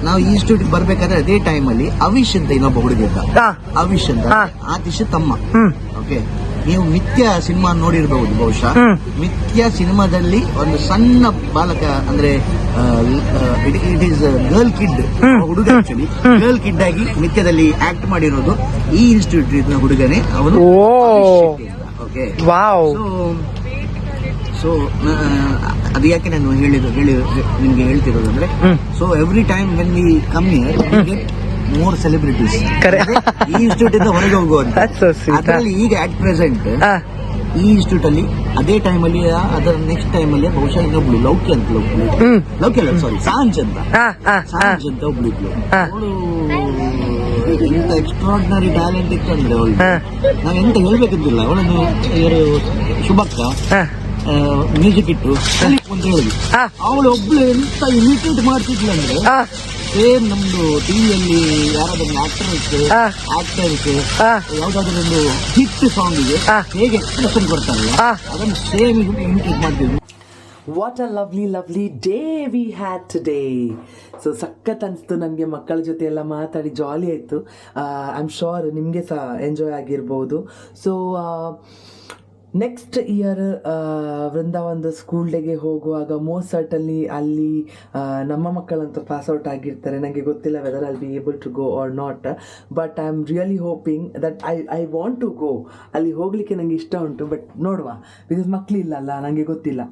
ನಾವು ಈ ಇನ್ಸ್ಟಿಟ್ಯೂಟ್ ಬರ್ಬೇಕಾದ್ರೆ ಅದೇ ಟೈಮ್ ಅಲ್ಲಿ ಅವಿಶ್ ಅಂತ ಇನ್ನೊಬ್ಬ ಹುಡುಗ ಇದ್ದ, ಅವಿಶ್ ಅಂತ ಆತಿಶ್ ತಮ್ಮ. ಓಕೆ, ನೀವು ಮಿಥ್ಯ ಸಿನಿಮಾ ನೋಡಿರಬಹುದು ಬಹುಶಃ. ಮಿಥ್ಯ ಸಿನಿಮಾದಲ್ಲಿ ಒಂದು ಸಣ್ಣ ಬಾಲಕ ಅಂದ್ರೆ ಇಟ್ ಈಸ್ ಗರ್ಲ್ ಕಿಡ್ ಹುಡುಗ, ಆಕ್ಚುಲಿ ಗರ್ಲ್ ಕಿಡ್ ಆಗಿ ಮಿಥ್ಯದಲ್ಲಿ ಆಕ್ಟ್ ಮಾಡಿರೋದು ಈ ಇನ್ಸ್ಟಿಟ್ಯೂಟ್ ಹುಡುಗನೇ ಅವನು. ಓಕೆ, ಸೊ ಅದು ಯಾಕೆ ನಾನು ನಿಮ್ಗೆ ಹೇಳ್ತಿರೋದು ಅಂದ್ರೆ, so every time when we come here we get more celebrities ಈ ಇನ್ಸ್ಟಿಟ್ಯೂಟ್ ಇಂದ ಹೊರಗೆ ಹೋಗುವಂತ. ಅದರಲ್ಲಿ ಈಗ ಅಟ್ ಪ್ರೆಸೆಂಟ್ ಈ ಇನ್ಸ್ಟಿಟ್ಯೂಟ್ ಅಲ್ಲಿ ಅದೇ ಟೈಮ್ ಅಲ್ಲಿ, ಅದರ ನೆಕ್ಸ್ಟ್ ಟೈಮ್ ಅಲ್ಲಿ ಬಹುಶಃ ಇನ್ನೊಬ್ಳು ಲೌಕ್ಯ ಅಲ್ಲ, ಸಾರಿ ಸಾಂಜ್ ಅಂತ ಒಬ್ಳು ಇದ್ಲು. ಅವಳು ಇಂತ ಎಕ್ಸ್ಟ್ರಾರ್ಡಿನರಿ ಟ್ಯಾಲೆಂಟ್ ಇತ್ತು ಅಂದ್ರೆ ಅವಳು, ನಾವೆಂತ ಹೇಳ್ಬೇಕಿದ್ದಿಲ್ಲ. ಅವಳನ್ನು ಇವರು ಶುಭಕ್ಕ ಮ್ಯೂಸಿಕ್ ಇಟ್ಟು ಅಂತ ಹೇಳಿದ್ವಿ. ಅವಳು ಒಬ್ಳು ಎಂತ ಇಮಿಟೇಟ್ ಮಾಡ್ತಿದ್ಲು ಅಂದ್ರೆ, ಸೇಮ್ ನಮ್ದು ಟಿವಿಯಲ್ಲಿ ಯಾರಾದ್ರೂ ಆಕ್ಟರ್ಸ್ ಯಾವ್ದಾದ್ರು ಒಂದು ಹಿಟ್ ಸಾಂಗಿಗೆ ಹೇಗೆ ಎಕ್ಸ್ಪ್ರೆಷನ್ ಕೊಡ್ತಾರಲ್ಲ, ಅದನ್ನು ಸೇಮ್ ಇಮಿಟೇಟ್ ಮಾಡ್ತಿದ್ವಿ. What a lovely day we had today. So ಸಖತ್ ಅನಿಸ್ತು ನನಗೆ, ಮಕ್ಕಳ ಜೊತೆ ಎಲ್ಲ ಮಾತಾಡಿ ಜಾಲಿ ಆಯಿತು. ಐ ಆಮ್ ಶೋರ್ ನಿಮಗೆ ಸಹ ಎಂಜಾಯ್ ಆಗಿರ್ಬೋದು. ಸೊ ನೆಕ್ಸ್ಟ್ ಇಯರ್ ವೃಂದಾವನದ ಸ್ಕೂಲ್ ಡೇಗೆ ಹೋಗುವಾಗ ಮೋಸ್ಟ್ ಸರ್ಟನ್ಲಿ ಅಲ್ಲಿ ನಮ್ಮ ಮಕ್ಕಳಂತೂ ಪಾಸ್ಔಟ್ ಆಗಿರ್ತಾರೆ. ನನಗೆ ಗೊತ್ತಿಲ್ಲ whether I'll be able to go or not, but I am really hoping that I want to go. ಅಲ್ಲಿ ಹೋಗಲಿಕ್ಕೆ ನನಗೆ ಇಷ್ಟ ಉಂಟು, ಬಟ್ ನೋಡುವ, ಬಿಕಾಸ್ ಮಕ್ಕಳಿಲ್ಲ ಅಲ್ಲ, ನನಗೆ ಗೊತ್ತಿಲ್ಲ.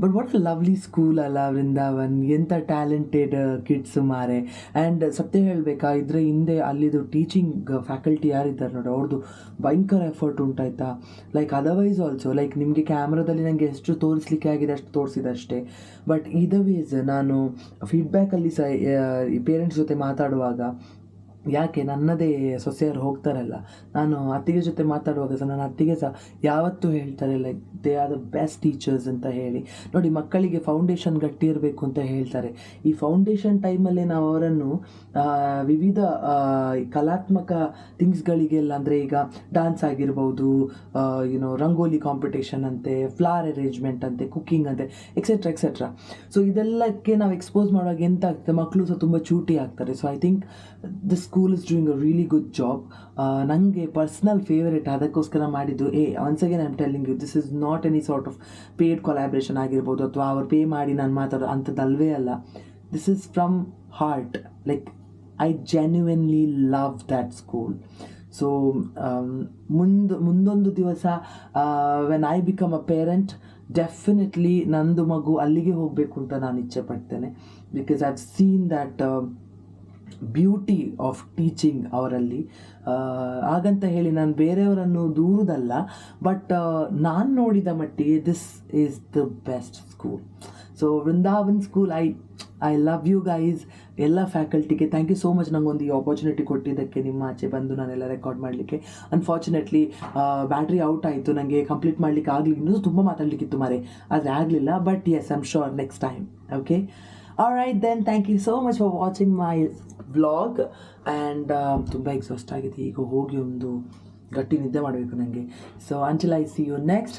But what a lovely school ಅಲ್ಲ ವೃಂದಾವನ್, ಎಂಥ ಟ್ಯಾಲೆಂಟೆಡ್ ಕಿಡ್ಸ್ ಮಾರೆ. ಆ್ಯಂಡ್ ಸತ್ಯ ಹೇಳಬೇಕಾ, ಇದ್ರ ಹಿಂದೆ ಅಲ್ಲಿದು ಟೀಚಿಂಗ್ ಫ್ಯಾಕಲ್ಟಿ ಯಾರಿದ್ದಾರೆ ನೋಡಿ, ಅವ್ರದ್ದು ಭಯಂಕರ ಎಫರ್ಟ್ ಉಂಟಾಯ್ತಾ. ಲೈಕ್ ಅದರ್ವೈಸ್ ಆಲ್ಸೋ, ಲೈಕ್ ನಿಮಗೆ ಕ್ಯಾಮ್ರಾದಲ್ಲಿ ನನಗೆ ಎಷ್ಟು ತೋರಿಸ್ಲಿಕ್ಕೆ ಆಗಿದೆ ಅಷ್ಟು ತೋರಿಸಿದಷ್ಟೇ. ಬಟ್ ಇದರ್ವೈಸ್ ನಾನು ಫೀಡ್ಬ್ಯಾಕಲ್ಲಿ ಸಹ ಪೇರೆಂಟ್ಸ್ ಜೊತೆ ಮಾತಾಡುವಾಗ, ಯಾಕೆ ನನ್ನದೇ ಸೊಸೆಯರು ಹೋಗ್ತಾರಲ್ಲ, ನಾನು ಅತ್ತಿಗೆ ಜೊತೆ ಮಾತಾಡುವಾಗ ಸಹ ನನ್ನ ಅತ್ತಿಗೆ ಸಹ ಯಾವತ್ತೂ ಹೇಳ್ತಾರೆ like they are the best teachers ಅಂತ ಹೇಳಿ. ನೋಡಿ, ಮಕ್ಕಳಿಗೆ ಫೌಂಡೇಶನ್ ಗಟ್ಟಿ ಇರಬೇಕು ಅಂತ ಹೇಳ್ತಾರೆ. ಈ ಫೌಂಡೇಶನ್ ಟೈಮಲ್ಲೇ ನಾವು ಅವರನ್ನು ವಿವಿಧ ಕಲಾತ್ಮಕ ಥಿಂಗ್ಸ್ಗಳಿಗೆಲ್ಲ, ಅಂದರೆ ಈಗ ಡ್ಯಾನ್ಸ್ ಆಗಿರ್ಬೋದು, ರಂಗೋಲಿ ಕಾಂಪಿಟೇಷನ್ ಅಂತೆ, ಫ್ಲವರ್ ಅರೇಂಜ್ಮೆಂಟ್ ಅಂತೆ, ಕುಕ್ಕಿಂಗ್ ಅಂತೆ, ಎಕ್ಸೆಟ್ರಾ. ಸೊ ಇದೆಲ್ಲಕ್ಕೆ ನಾವು ಎಕ್ಸ್ಪೋಸ್ ಮಾಡುವಾಗ ಎಂತ ಆಗ್ತದೆ, ಮಕ್ಕಳು ಸಹ ತುಂಬ ಚೂಟಿ ಆಗ್ತಾರೆ. So I think the school is doing a really good job. ನನಗೆ ಪರ್ಸ್ನಲ್ ಫೇವರೇಟ್ ಅದಕ್ಕೋಸ್ಕರ ಮಾಡಿದ್ದು. Once again I am telling you, this is not any sort of paid collaboration ಆಗಿರ್ಬೋದು, ಅಥವಾ ಅವ್ರು ಪೇ ಮಾಡಿ ನಾನು ಮಾತಾಡೋ ಅಂಥದ್ದಲ್ವೇ ಅಲ್ಲ. This is from heart. Like I genuinely love that school. So ಮುಂದೊಂದು ದಿವಸ when I become a parent, definitely ನಂದು ಮಗು ಅಲ್ಲಿಗೆ ಹೋಗಬೇಕು ಅಂತ ನಾನು ಇಚ್ಛೆ ಪಡ್ತೇನೆ. Because I have seen that beauty of teaching ಅವರಲ್ಲಿ. ಹಾಗಂತ ಹೇಳಿ ನಾನು ಬೇರೆಯವರನ್ನು ದೂರುವುದಲ್ಲ, ಬಟ್ ನಾನು ನೋಡಿದ ಮಟ್ಟಿಗೆ this is the best school. So Vrindavan school, I love you guys. ಎಲ್ಲ ಫ್ಯಾಕಲ್ಟಿಗೆ ಥ್ಯಾಂಕ್ ಯು ಸೋ ಮಚ್ ನನಗೊಂದು ಈ ಆಪರ್ಚುನಿಟಿ ಕೊಟ್ಟಿದ್ದಕ್ಕೆ, ನಿಮ್ಮ ಆಚೆ ಬಂದು ನಾನೆಲ್ಲ ರೆಕಾರ್ಡ್ ಮಾಡಲಿಕ್ಕೆ. ಅನ್ಫಾರ್ಚುನೇಟ್ಲಿ ಬ್ಯಾಟ್ರಿ ಔಟ್ ಆಯಿತು, ನನಗೆ ಕಂಪ್ಲೀಟ್ ಮಾಡಲಿಕ್ಕೆ ಆಗಲಿಲ್ಲ. ಇನ್ನೂ ತುಂಬ ಮಾತಾಡಲಿಕ್ಕಿತ್ತು ಮಾರೆ, ಆದರೆ ಆಗಲಿಲ್ಲ. But yes, I am sure next time. Okay, alright then, thank you so much for watching my vlog. And ತುಂಬ ಎಕ್ಸಾಸ್ಟ್ ಆಗಿದೆ, ಈಗ ಹೋಗಿ ಒಂದು ಗಟ್ಟಿ ನಿದ್ದೆ ಮಾಡಬೇಕು ನನಗೆ. So until I see you next.